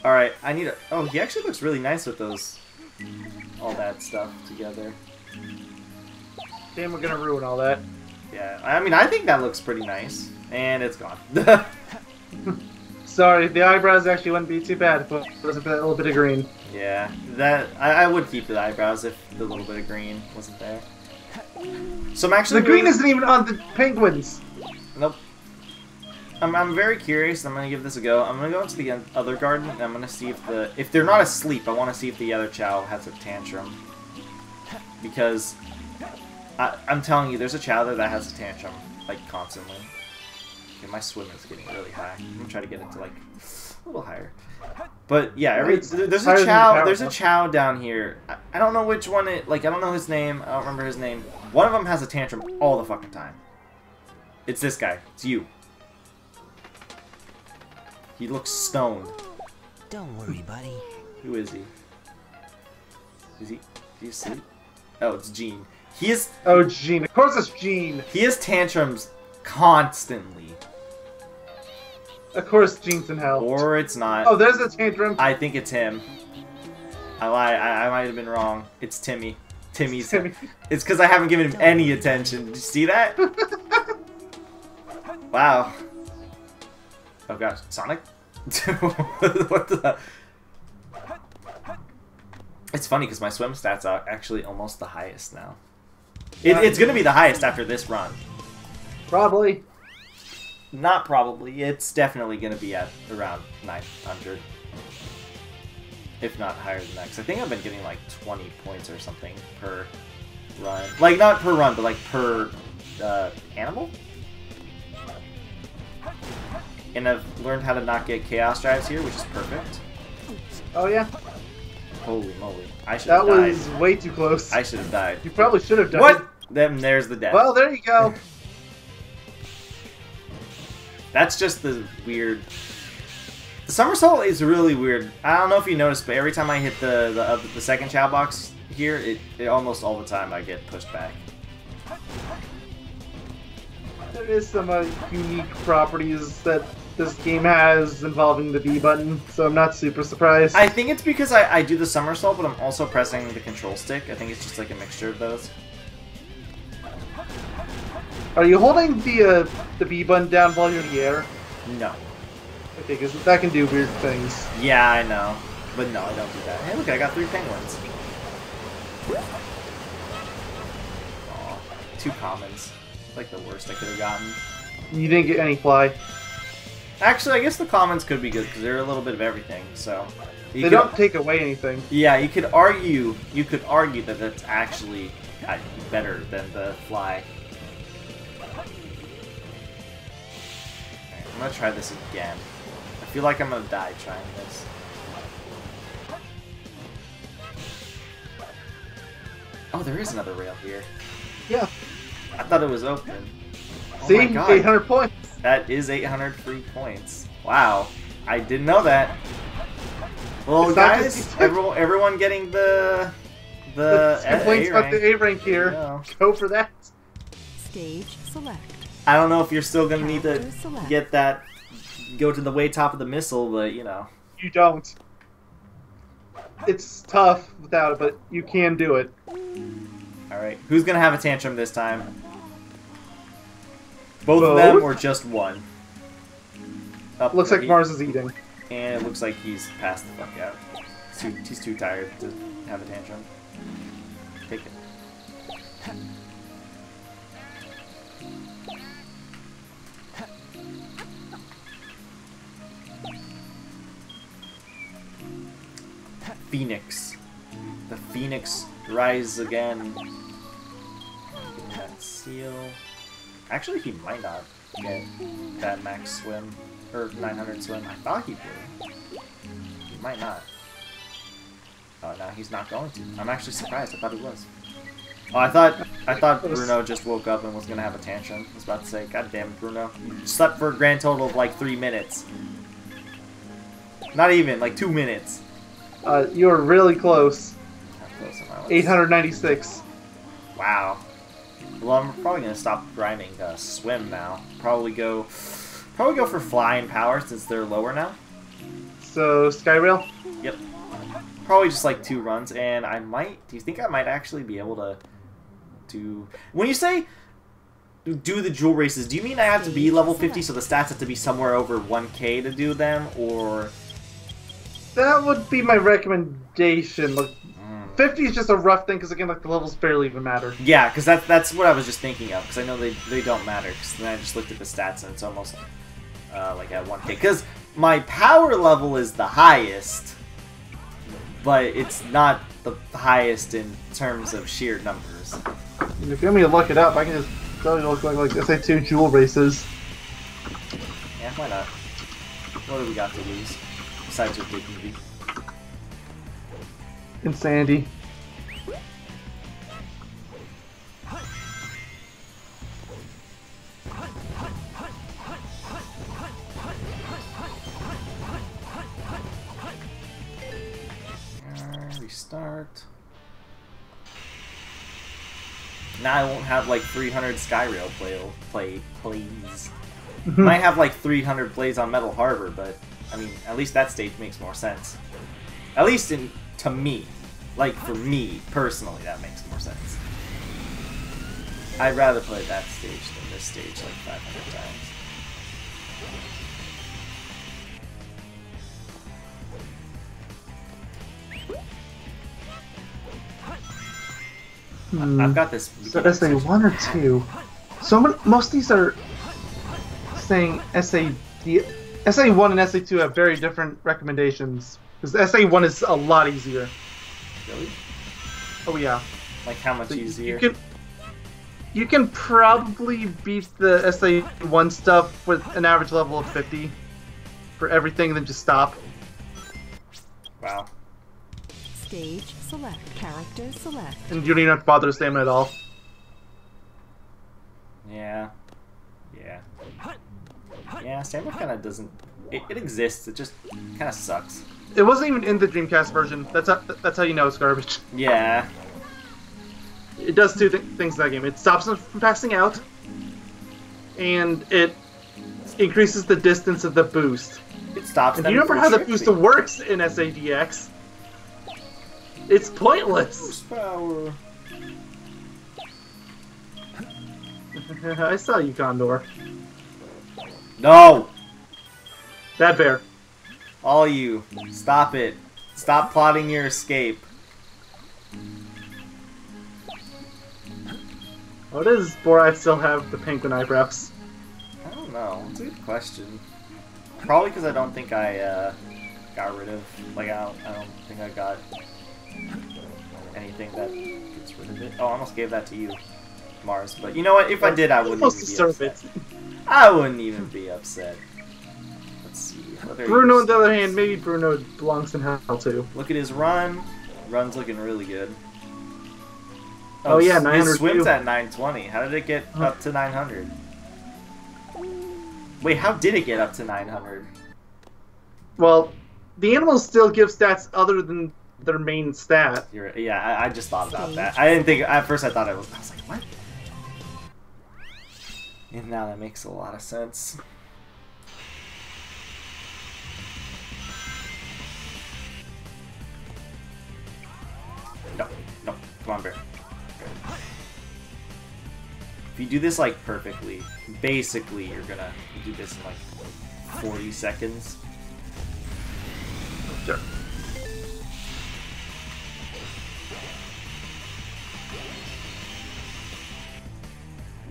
Alright, I need a... Oh, he actually looks really nice with those... all that stuff together. Damn, we're gonna ruin all that. Yeah, I mean, I think that looks pretty nice. And it's gone. Sorry, the eyebrows actually wouldn't be too bad if it wasn't for that little bit of green. Yeah, that... I would keep the eyebrows if the little bit of green wasn't there. So I'm actually... The green isn't even on the penguins. Nope. I'm very curious. I'm gonna give this a go. I'm gonna go into the other garden and I'm gonna see if they're not asleep. I want to see if the other Chao has a tantrum, because I'm telling you, there's a Chao there that has a tantrum like constantly. Okay, my swim is getting really high. I'm gonna try to get it to like a little higher. But yeah, there's a Chao. There's a Chao down here. I don't know which one it. Like I don't know his name. I don't remember his name. One of them has a tantrum all the fucking time. It's this guy. It's you. He looks stoned. Don't worry, buddy. Who is he? Is he asleep? Oh, it's Gene. He is... Oh, Gene. Of course it's Gene. He has tantrums constantly. Of course Gene's in hell. Or it's not. Oh, there's a tantrum. I think it's him. I lied. I might have been wrong. It's Timmy. Timmy's... Timmy. It's because I haven't given him any attention. Did you see that? Wow. Oh gosh, Sonic? What the... It's funny because my swim stats are actually almost the highest now. It's going to be the highest after this run. Probably. Not probably. It's definitely going to be at around 900. If not higher than that. 'Cause I think I've been getting like 20 points or something per run. Like, not per run, but like per animal? And I've learned how to not get chaos drives here, which is perfect. Oh, yeah. Holy moly. I should have That died. was way too close. I should have died. You probably should have died. What? Then there's the death. Well, there you go. That's just the weird... The somersault is really weird. I don't know if you noticed, but every time I hit the second Chao box here, it almost all the time I get pushed back. There is some unique properties that this game has involving the B button, so I'm not super surprised. I think it's because I do the somersault, but I'm also pressing the control stick. I think it's just like a mixture of those. Are you holding the B button down while you're in the air? No. Okay, because that can do weird things. Yeah, I know. But no, I don't do that. Hey, look, I got 3 penguins. Aw, 2 commons. Like the worst I could have gotten. You didn't get any fly. Actually, I guess the commons could be good because they're a little bit of everything. So They don't take away anything. Yeah, you could argue that that's actually better than the fly. Alright, I'm gonna try this again. I feel like I'm gonna die trying this. Oh, there is another rail here. Yeah. I thought it was open. Oh See? my God. 800 points. That is 800 free points. Wow. I didn't know that. Well, It's not guys, just- everyone getting the Complaints about A-rank. the A rank here. Yeah. Go for that. Stage select. I don't know if you're still gonna need to Character select. get that, go to the way top of the missile, but you know. You don't. It's tough without it, but you can do it. All right, who's gonna have a tantrum this time? Both of them or just one? Up, Looks like he- Mars is eating. And it looks like he's passed the fuck out. He's too tired to have a tantrum. Take it. Phoenix. The Phoenix rises again. Get that seal. Actually, he might not get that max swim. Or 900 swim. I thought he would. He might not. Oh, no, he's not going to. I'm actually surprised. I thought he was. Oh, I thought Bruno just woke up and was gonna have a tantrum. I was about to say, God damn it, Bruno. You slept for a grand total of like 3 minutes. Not even, like 2 minutes. You were really close. How close am I? Let's- 896. Wow. Well, I'm probably gonna stop grinding swim now. Probably go for flying power since they're lower now. So, Skyrail? Yep. Probably just like 2 runs, and I might. Do you think I might actually be able to do? When you say do the jewel races, do you mean I have to be level 50, so the stats have to be somewhere over 1K to do them, or? That would be my recommendation. Look, 50 is just a rough thing, because again, like, the levels barely even matter. Yeah, because that's what I was just thinking of, because I know they don't matter, because then I just looked at the stats and it's almost like at 1K. Because my power level is the highest, but it's not the highest in terms of sheer numbers. And if you want me to look it up, I can just tell you like SA2 jewel races. Yeah, why not? What do we got to lose? Besides your dignity. Insanity. Restart. Now I won't have like 300 Skyrail plays. Might have like 300 plays on Metal Harbor, but I mean, at least that stage makes more sense. At least to me. Like, for me, personally, that makes more sense. I'd rather play that stage than this stage like 500 times. I've got this. So SA1 or 2? So most of these are saying SA1 and SA2 have very different recommendations. Because SA1 is a lot easier. Really? Oh yeah. Like, how much So easier? You can probably beat the SA1 stuff with an average level of 50 for everything, and then just stop. Wow. Stage select. Character select. And you don't even have to bother to stamina at all. Yeah. Yeah. Yeah, stamina kind of doesn't... It exists, it just kind of sucks. It wasn't even in the Dreamcast version. That's how you know it's garbage. Yeah. It does two things in that game. It stops them from passing out, and it increases the distance of the boost. It stops And them do you remember from how the tripping. booster works in SADX? It's pointless. Boost power. I saw you, Condor. No! Bad bear. All you. Stop it. Stop plotting your escape. Oh, does Borat still have the penguin eyebrows? I don't know. It's a good question. Probably because I don't think I got rid of... Like, I don't think I got anything that gets rid of it. Oh, I almost gave that to you, Mars. But you know what? If I did, I wouldn't Almost even be deserve upset. it. I wouldn't even be upset. Let's see. Bruno, on the other hand, maybe Bruno belongs in hell too. Look at his run. Run's looking really good. Oh yeah, his 900 swim's too. at 920. How did it get up to 900? Wait, how did it get up to 900? Well, the animals still give stats other than their main stat. Yeah, I just thought about that. I didn't think at first. I thought it was. I was like, what? And now that makes a lot of sense. No, no, come on, Bear. If you do this like perfectly, basically you're gonna do this in like 40 seconds. Sure.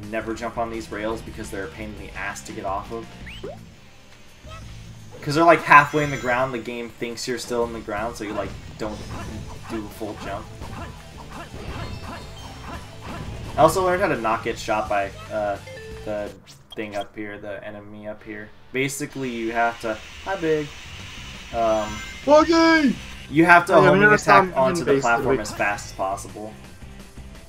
Never jump on these rails because they're a pain in the ass to get off of. Because they're like halfway in the ground, the game thinks you're still in the ground, so you like don't do a full jump. I also learned how to not get shot by the thing up here, the enemy up here. Basically, you have to... Hi, Big. Yogi! You have to homing attack him onto in the base platform the as fast as possible.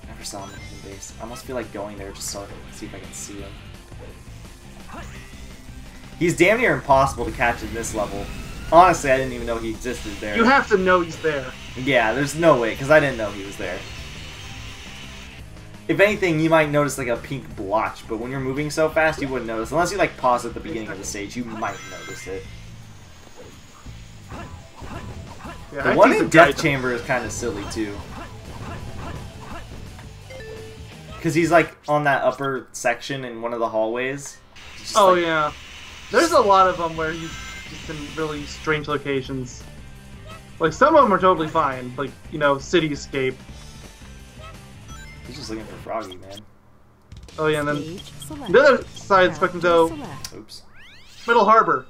Never saw him in base. I almost feel like going there just so I can see if I can see him. He's damn near impossible to catch at this level. Honestly, I didn't even know he existed there. You have to know he's there. Yeah, there's no way, because I didn't know he was there. If anything, you might notice like a pink blotch, but when you're moving so fast, you wouldn't notice. Unless you like pause at the beginning of the stage, you might notice it. Yeah, The one in Death Chamber is kind of silly, too. Because he's like on that upper section in one of the hallways. Oh, like, yeah. There's a lot of them where he's just in really strange locations. Like, some of them are totally fine. Like, you know, Cityscape. He's just looking for Froggy, man. Oh, yeah, and then Stage select. the other side spectrum, though, Select. Oops. Middle Harbor.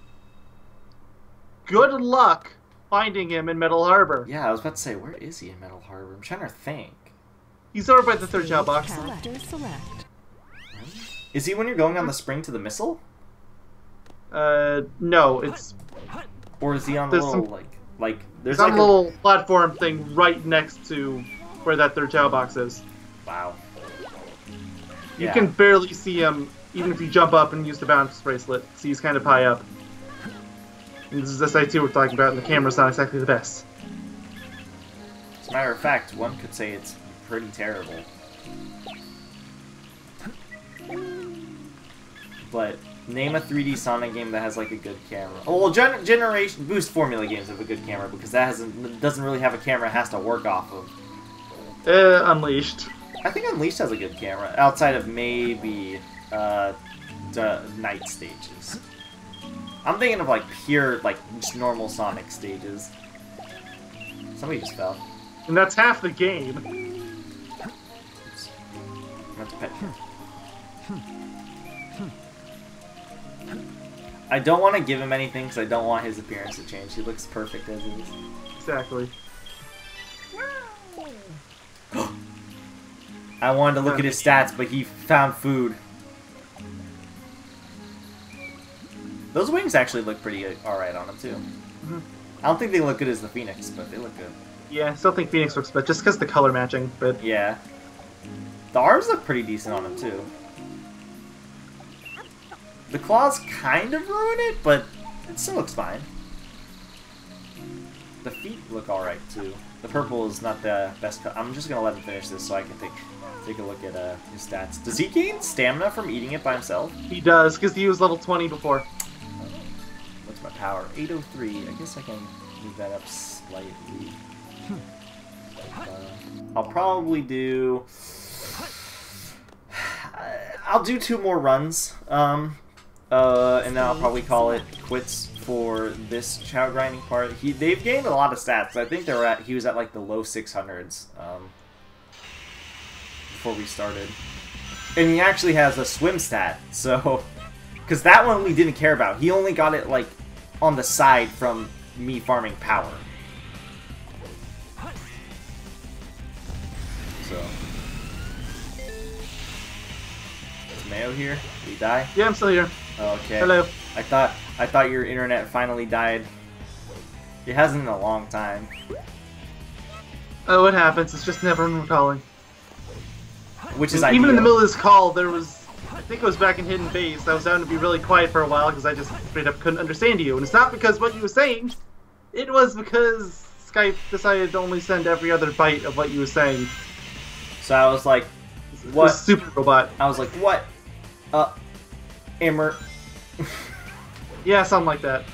Good luck finding him in Middle Harbor. Yeah, I was about to say, where is he in Metal Harbor? I'm trying to think. He's over by the third Stage Chao box. Character select. Is he when you're going on the spring to the missile? No, it's Or is he on the There's little, some- like, there's some like little platform thing right next to where that third Chao box is. Wow. You Yeah. can barely see him, even if you jump up and use the bounce bracelet. See, he's kind of high up. And this is SI2 we're talking about, and the camera's not exactly the best. As a matter of fact, one could say it's pretty terrible. But name a 3D Sonic game that has like a good camera. Oh, well, Generation Boost Formula games have a good camera because that doesn't really have a camera it has to work off of. Unleashed. I think Unleashed has a good camera outside of maybe the night stages. I'm thinking of like pure, like just normal Sonic stages. Somebody just fell. And that's half the game. Oops. I'm going to pet him. I don't want to give him anything because I don't want his appearance to change. He looks perfect as is. Exactly. I wanted to look at his stats, but he found food. Those wings actually look pretty alright on him, too. I don't think they look good as the Phoenix, but they look good. Yeah, I still think Phoenix looks better, just because the color matching, but... Yeah. The arms look pretty decent on him, too. The claws kind of ruin it, but it still looks fine. The feet look alright, too. The purple is not the best cut. I'm just going to let him finish this so I can take a look at his stats. Does he gain stamina from eating it by himself? He does, because he was level 20 before. What's my power? 803. I guess I can move that up slightly. I'll probably do... I'll do 2 more runs. And then I'll probably call it quits for this Chao grinding part. They've gained a lot of stats. I think he was at like the low 600s before we started. And he actually has a swim stat, so... Because that one we didn't care about. He only got it like on the side from me farming power. So... Is Mayo here? Did he die? Yeah, I'm still here. Okay. Hello. I thought your internet finally died. It hasn't in a long time. Oh, it happens. It's just never when we're calling. which is even ideal. in the middle of this call, there was, I think it was back in Hidden Base, I was having to be really quiet for a while because I just straight up couldn't understand you. And it's not because what you were saying, it was because Skype decided to only send every other byte of what you were saying. So I was like, what? This super robot. I was like, what? Immer. Yeah, something like that.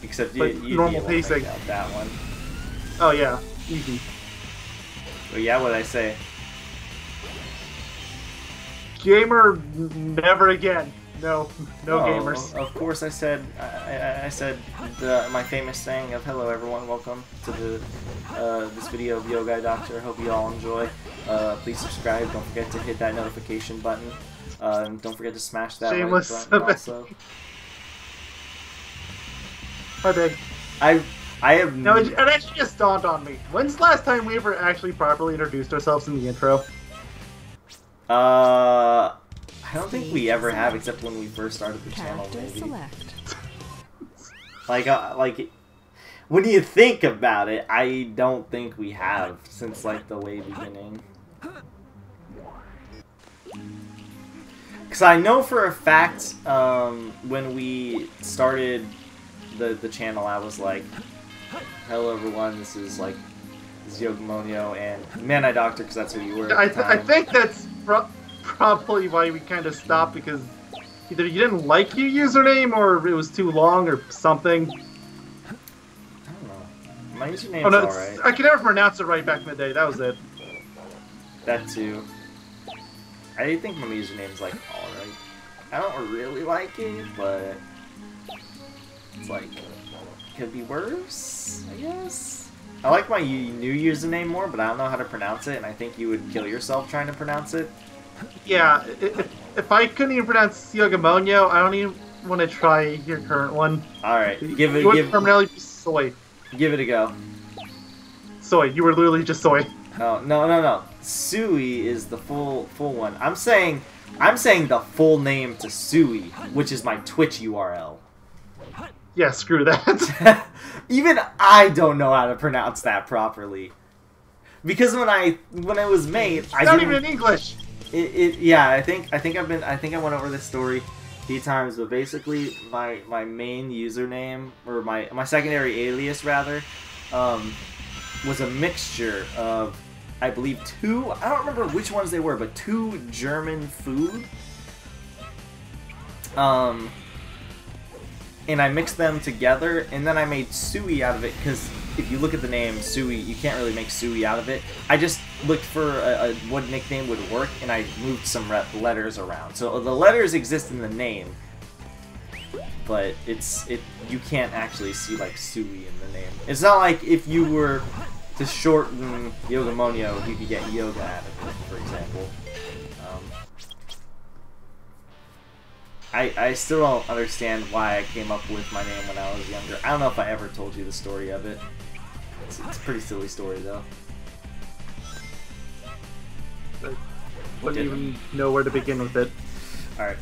Except But you normal won't pacing. break out that one. Oh yeah, easy. But yeah, what did I say? Gamer, never again. No gamers. Of course, I said. I said my famous saying of "Hello, everyone. Welcome to the this video of Yogaidr. Hope you all enjoy. Please subscribe. Don't forget to hit that notification button. Don't forget to smash that Shameless. like button also. My big. I have No, it actually just dawned on me. When's the last time we ever actually properly introduced ourselves in the intro? I don't think we ever have, except when we first started the channel, Character maybe. select. Like, when you think about it, I don't think we have since like the way beginning. Because I know for a fact, when we started the channel, I was like, "Hello everyone, this is Yogamonyo and Man I Doctor," because that's who you were. I think that's probably why we kind of stopped, because either you didn't like your username or it was too long or something. I don't know. My username's Oh no, alright. I could never pronounce it right back in the day. That was it. That too. I think my username's like alright. I don't really like it, but it's like could be worse, I guess. I like my new username more, but I don't know how to pronounce it, and I think you would kill yourself trying to pronounce it. Yeah, if I couldn't even pronounce Yogamonyo, I don't even want to try your current one. All right, You would primarily be soy. give it a go. Soy. You were literally just soy. No. Sui is the full one. I'm saying the full name to Sui, which is my Twitch URL. Yeah, screw that. Even I don't know how to pronounce that properly. Because when it was made, I Not didn't even in English. Yeah, I think I went over this story a few times, but basically my main username, or my secondary alias rather, was a mixture of, I believe, I don't remember which ones they were, but 2 German food. And I mixed them together, and then I made Sui out of it, because if you look at the name Sui, you can't really make Sui out of it. I just looked for what nickname would work, and I moved some letters around. So the letters exist in the name, but you can't actually see like Sui in the name. It's not like if you were to shorten Yogamonyo, you could get Yoga out of it, for example. I still don't understand why I came up with my name when I was younger. I don't know if I ever told you the story of it. It's a pretty silly story, though. I wouldn't even know where to begin with it. Alright.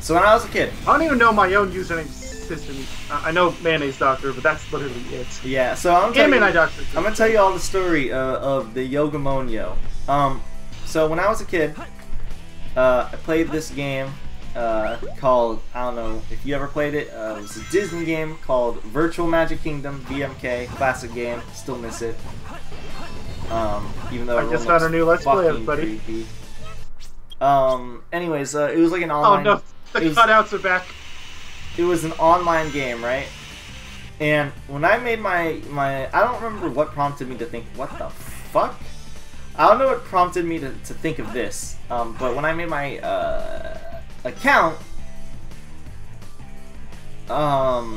So when I was a kid... I don't even know my own username system. I know Mayonnaise Doctor, but that's literally it. Yeah, so I'm gonna tell you all the story of the Yogamonyo. So when I was a kid, I played this game called, I don't know if you ever played it, it was a Disney game called Virtual Magic Kingdom, BMK, classic game, still miss it. Even though I just found a new Let's Play, everybody. Creepy. Anyways, it was like an online... Oh no, the cutouts are back. It was an online game, right? And when I made my I don't remember what prompted me to think, what the fuck? I don't know what prompted me to think of this, but when I made my account, I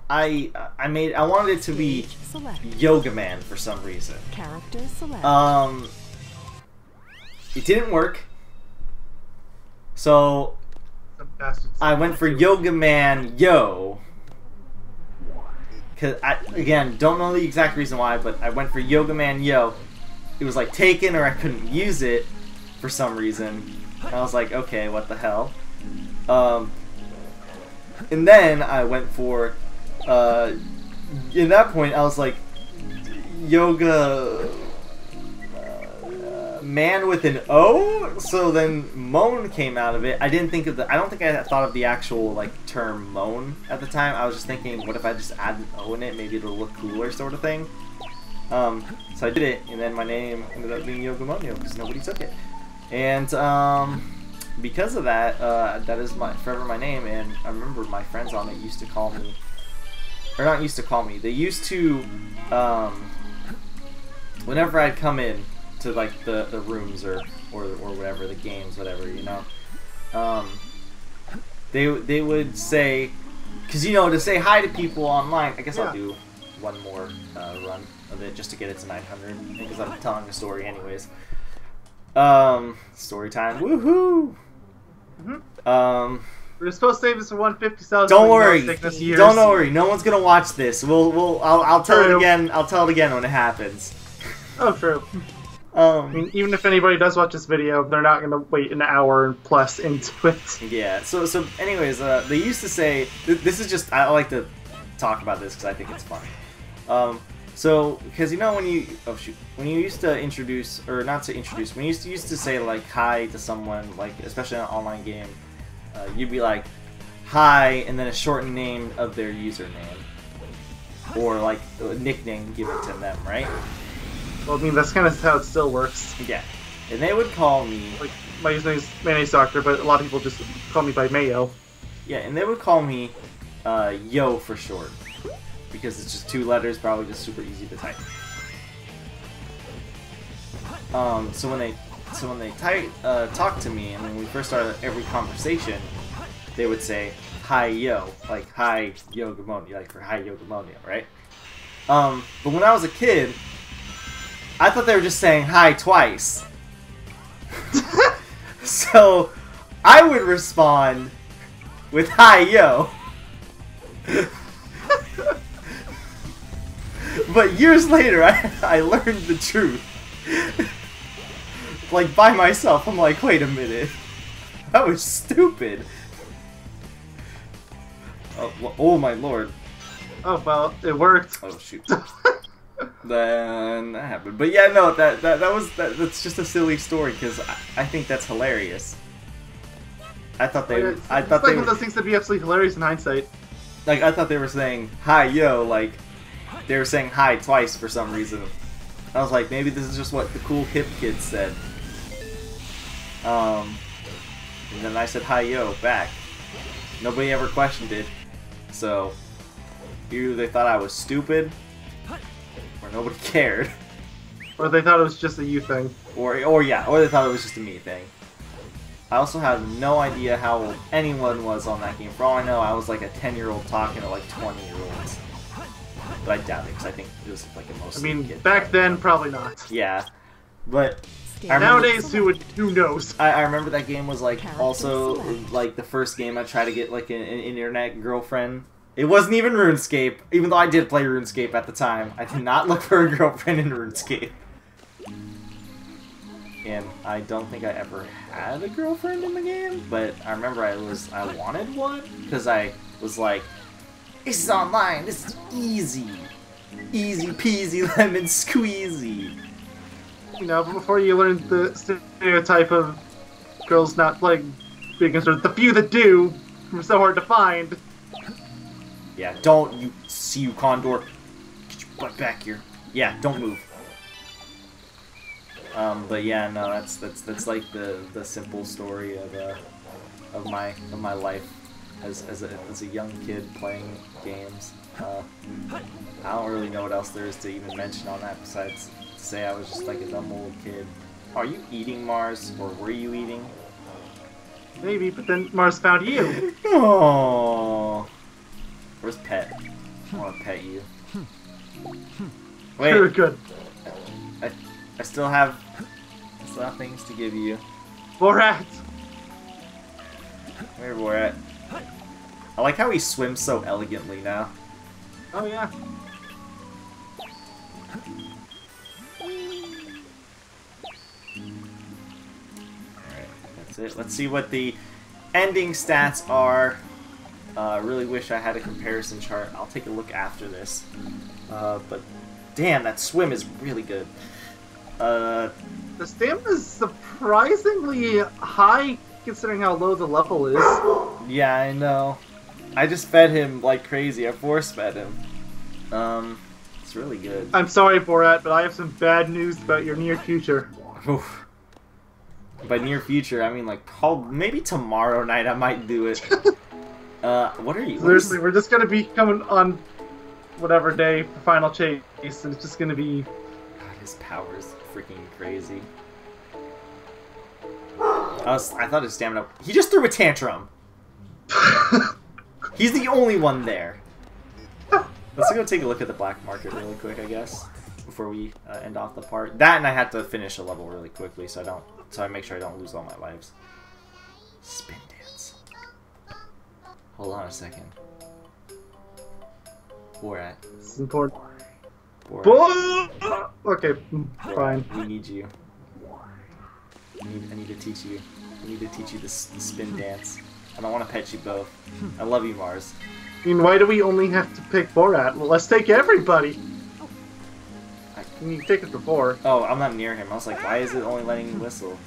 wanted it to be Yoga Man for some reason. Character select. It didn't work, so I went for Yoga Man Yo. Cause again, don't know the exact reason why, but I went for Yoga Man Yo. It was like taken, or I couldn't use it for some reason. And I was like, okay, what the hell? And then I went for, in that point, I was like, Yoga man with an O. So then moan came out of it. I didn't think of the. I don't think I thought of the actual like term moan at the time. I was just thinking, what if I just add an O in it? Maybe it'll look cooler, sort of thing. So I did it, and then my name ended up being Yogamonyo because nobody took it. And because of that, that is forever my name. And I remember my friends on it used to call me, or not used to call me. They used to, whenever I'd come in to like the rooms or whatever, the games, whatever, you know, they would say, because you know, to say hi to people online. I guess I'll do one more run of it just to get it to 900 because I'm telling a story anyways. Story time, woohoo! We're supposed to save this for 150. Don't worry, don't worry. No one's gonna watch this. I'll tell it again. I'll tell it again when it happens. Oh, true. I mean, even if anybody does watch this video, they're not gonna wait an hour and plus into it. Yeah. So anyways, they used to say this is just I like to talk about this because I think it's funny. So, because you know when you used to introduce, or not to introduce, when you used to say like hi to someone, like especially in an online game, you'd be like hi and then a shortened name of their username, or like a nickname given to them, right? Well, I mean that's kind of how it still works. Yeah, and they would call me like my username is Mayonnaise Doctor, but a lot of people just call me by Mayo. Yeah, and they would call me Yo for short. Because it's just 2 letters, probably just super easy to type. So when they talk to me, and when we first started every conversation, they would say "Hi Yo," like "Hi Yogamonyo," like for "Hi Yogamonyo," right? But when I was a kid, I thought they were just saying "Hi" twice. So I would respond with "Hi Yo." But years later, I learned the truth. Like, by myself, I'm like, wait a minute. That was stupid. Oh my lord. Oh, well, it worked. Oh, shoot. Then that happened. But yeah, no, that's just a silly story, because I think that's hilarious. I thought they... It's like one of those things that'd be absolutely hilarious in hindsight. Like, I thought they were saying, hi, yo, like... They were saying hi twice for some reason. I was like, maybe this is just what the cool hip kids said. And then I said hi yo back. Nobody ever questioned it. So either they thought I was stupid, or nobody cared. Or they thought it was just a you thing. Or they thought it was just a me thing. I also have no idea how old anyone was on that game. For all I know, I was like a 10-year-old talking to like 20-year-olds. But I doubt it, because I think it was like a mostly kid back then, probably not. Yeah, but nowadays, who knows? I remember that game was like also like the first game I tried to get like an internet girlfriend. It wasn't even RuneScape, even though I did play RuneScape at the time. I did not look for a girlfriend in RuneScape. And I don't think I ever had a girlfriend in the game, but I remember I wanted one, because I was like, this is online, this is easy. Easy peasy lemon squeezy. You know, before you learn the stereotype of girls not, like, being concerned, the few that do, are so hard to find. Yeah, don't you see you condor. Get your butt back here. Yeah, don't move. But yeah, no, that's like the simple story of my life as a young kid playing games. I don't really know what else there is to even mention on that besides to say I was just like a dumb old kid. Are you eating, Mars, or were you eating? Maybe, but then Mars found you. Oh, where's Pet? I want to pet you. Wait, Very good. I still have things to give you. Borat. Where Borat? I like how he swims so elegantly now. Oh yeah. Alright, that's it. Let's see what the ending stats are. Really wish I had a comparison chart. I'll take a look after this. But damn, that swim is really good. The stamina is surprisingly high considering how low the level is. Yeah, I know. I just fed him like crazy. I force fed him. It's really good. I'm sorry, Borat, but I have some bad news about your near future. Oof. By near future, I mean like maybe tomorrow night I might do it. What are you? Seriously, we're just gonna be coming on whatever day for final chase, and it's just gonna be. God, his power's freaking crazy. I thought his stamina. He just threw a tantrum. He's the only one there. Let's go take a look at the black market really quick, I guess, before we end off the part. That, and I had to finish a level really quickly, so I make sure I don't lose all my lives. Spin dance. Hold on a second. Borat. This is important. Borat. Okay, fine. We need you. I need to teach you. I need to teach you the spin dance. I don't want to pet you both. I love you, Mars. I mean, why do we only have to pick Borat? Well, let's take everybody. I mean, you take it before. Oh, I'm not near him. I was like, why is it only letting me whistle?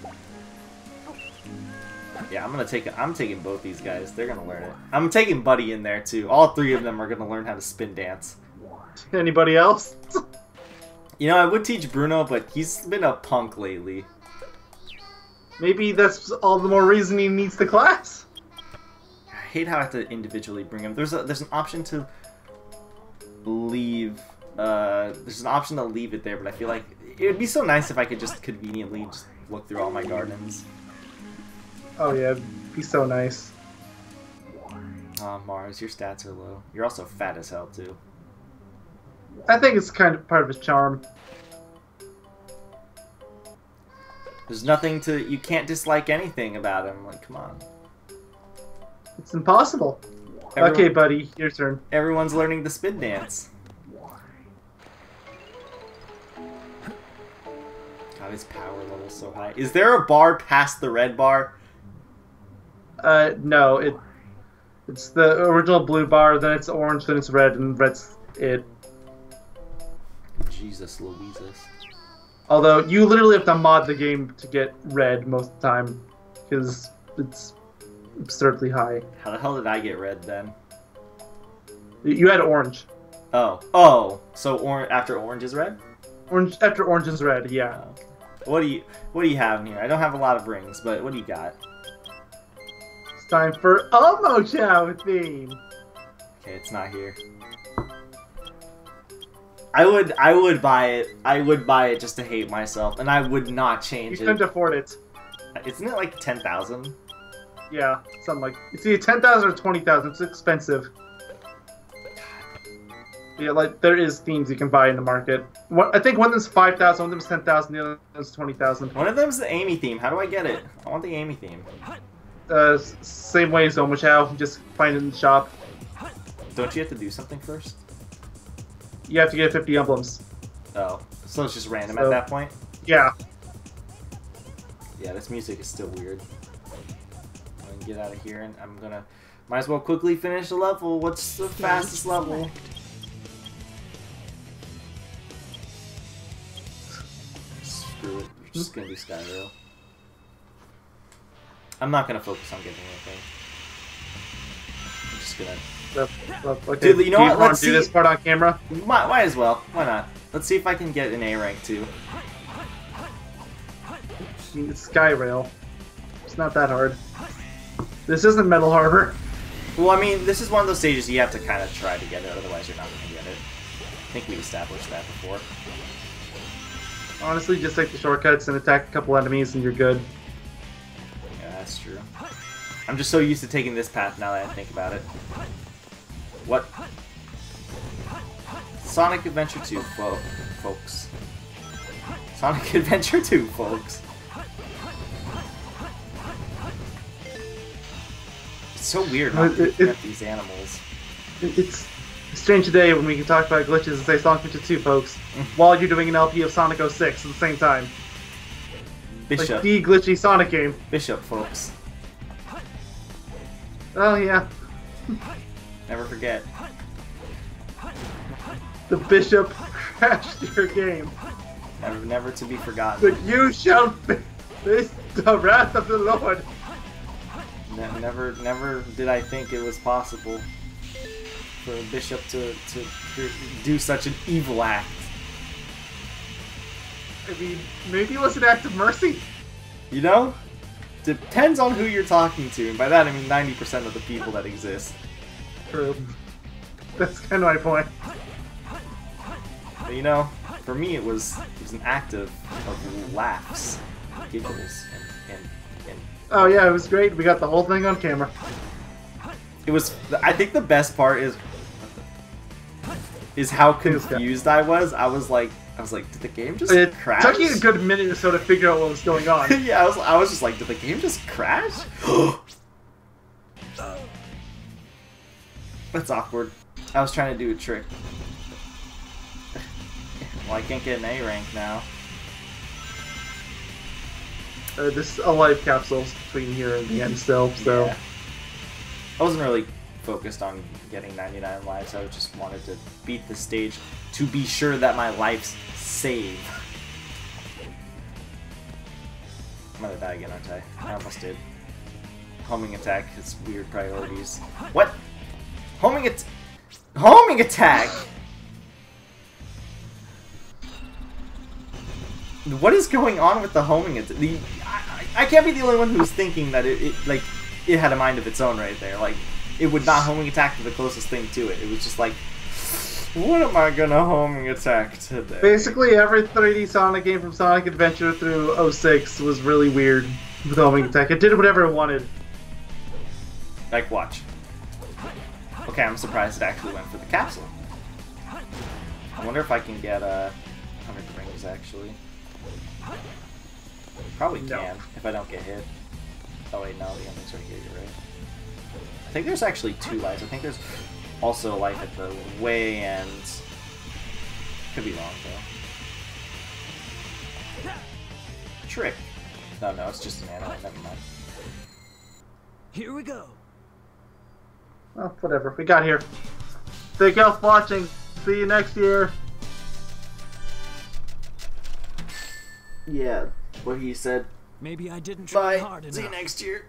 Yeah, I'm taking both these guys. They're gonna learn it. I'm taking Buddy in there too. All three of them are gonna learn how to spin dance. Anybody else? You know, I would teach Bruno, but he's been a punk lately. Maybe that's all the more reason he needs the class. I hate how I have to individually bring him. There's an option to leave. There's an option to leave it there, but I feel like it would be so nice if I could just conveniently just look through all my gardens. Oh yeah, it'd be so nice. Mars, your stats are low. You're also fat as hell too. I think it's kind of part of his charm. There's nothing to. You can't dislike anything about him. Like, come on. It's impossible. Okay, buddy, your turn. Everyone's learning the spin dance. God, his power level's so high. Is there a bar past the red bar? No. It's the original blue bar, then it's orange, then it's red, and red's it. Jesus Louises. Although, you literally have to mod the game to get red most of the time, because it's absurdly high. How the hell did I get red then? You had orange. Oh. So after orange is red? Orange after orange is red, yeah. Oh. What do you have in here? I don't have a lot of rings, but what do you got? It's time for Omo Chow theme. Okay, it's not here. I would buy it. I would buy it just to hate myself, and I would not change it. You couldn't afford it. Isn't it like 10,000? Yeah, something like. It's either 10,000 or 20,000. It's expensive. Yeah, like there is themes you can buy in the market. I think one of them's 5,000, one of them's 10,000, the other one's 20,000. One of them's the Amy theme. How do I get it? I want the Amy theme. Same way as Omo Chow. Just find it in the shop. Don't you have to do something first? You have to get 50 emblems. Oh, so it's just random at that point? Yeah. Yeah, this music is still weird. I'm gonna get out of here, and might as well quickly finish the level. What's the fastest level? Screw it. We're just gonna do Skyrail. I'm not gonna focus on getting anything. I'm just gonna. Okay. Dude, you know what? Let's do this part on camera. Might as well. Why not? Let's see if I can get an A rank too. It's Skyrail. It's not that hard. This isn't Metal Harbor. Well, I mean, this is one of those stages you have to kind of try to get it, otherwise you're not going to get it. I think we established that before. Honestly, just take the shortcuts and attack a couple enemies and you're good. Yeah, that's true. I'm just so used to taking this path now that I think about it. What? Sonic Adventure 2, folks. Sonic Adventure 2, folks. It's so weird not looking at these animals. It's strange today when we can talk about glitches and say Sonic Adventure 2, folks, while you're doing an LP of Sonic 06 at the same time. Bishop. Like the glitchy Sonic game. Bishop, folks. Oh, yeah. Never forget. The Bishop crashed your game. Never to be forgotten. But you shall face the wrath of the Lord. Never did I think it was possible for a bishop to do such an evil act. I mean, maybe it was an act of mercy. You know? Depends on who you're talking to, and by that I mean 90% of the people that exist. True. That's kind of my point. But you know, for me it was an act of laughs, giggles, and Oh yeah, it was great. We got the whole thing on camera. it was. I think the best part is how confused I was. I was like, did the game just crash? It took you a good minute or so to figure out what was going on. Yeah, I was just like, did the game just crash? That's awkward. I was trying to do a trick. Well, I can't get an A rank now. This a life capsule between here and the end still, so... Yeah. I wasn't really focused on getting 99 lives, I just wanted to beat the stage to be sure that my lives save. I'm gonna die again, aren't I? I almost did. Homing attack is weird priorities. What? Homing attack! What is going on with the homing attack? I can't be the only one who's thinking that it had a mind of its own right there. Like, it would not homing attack to the closest thing to it. It was just like, what am I gonna homing attack today? Basically, every 3D Sonic game from Sonic Adventure through 06 was really weird with homing attack. It did whatever it wanted. Like, watch. Okay, I'm surprised it actually went for the capsule. I wonder if I can get 100 rings, actually. Probably can, if I don't get hit. Oh wait, no, the ending's right here, you're right. I think there's actually 2 lives. I think there's also a life at the way end. Could be wrong, though. Trick. No, it's just an anime, never mind. Here we go. Oh, whatever. We got here. Thank y'all for watching. See you next year. Yeah, what he said. Maybe I didn't try Bye. hard enough. See you next year.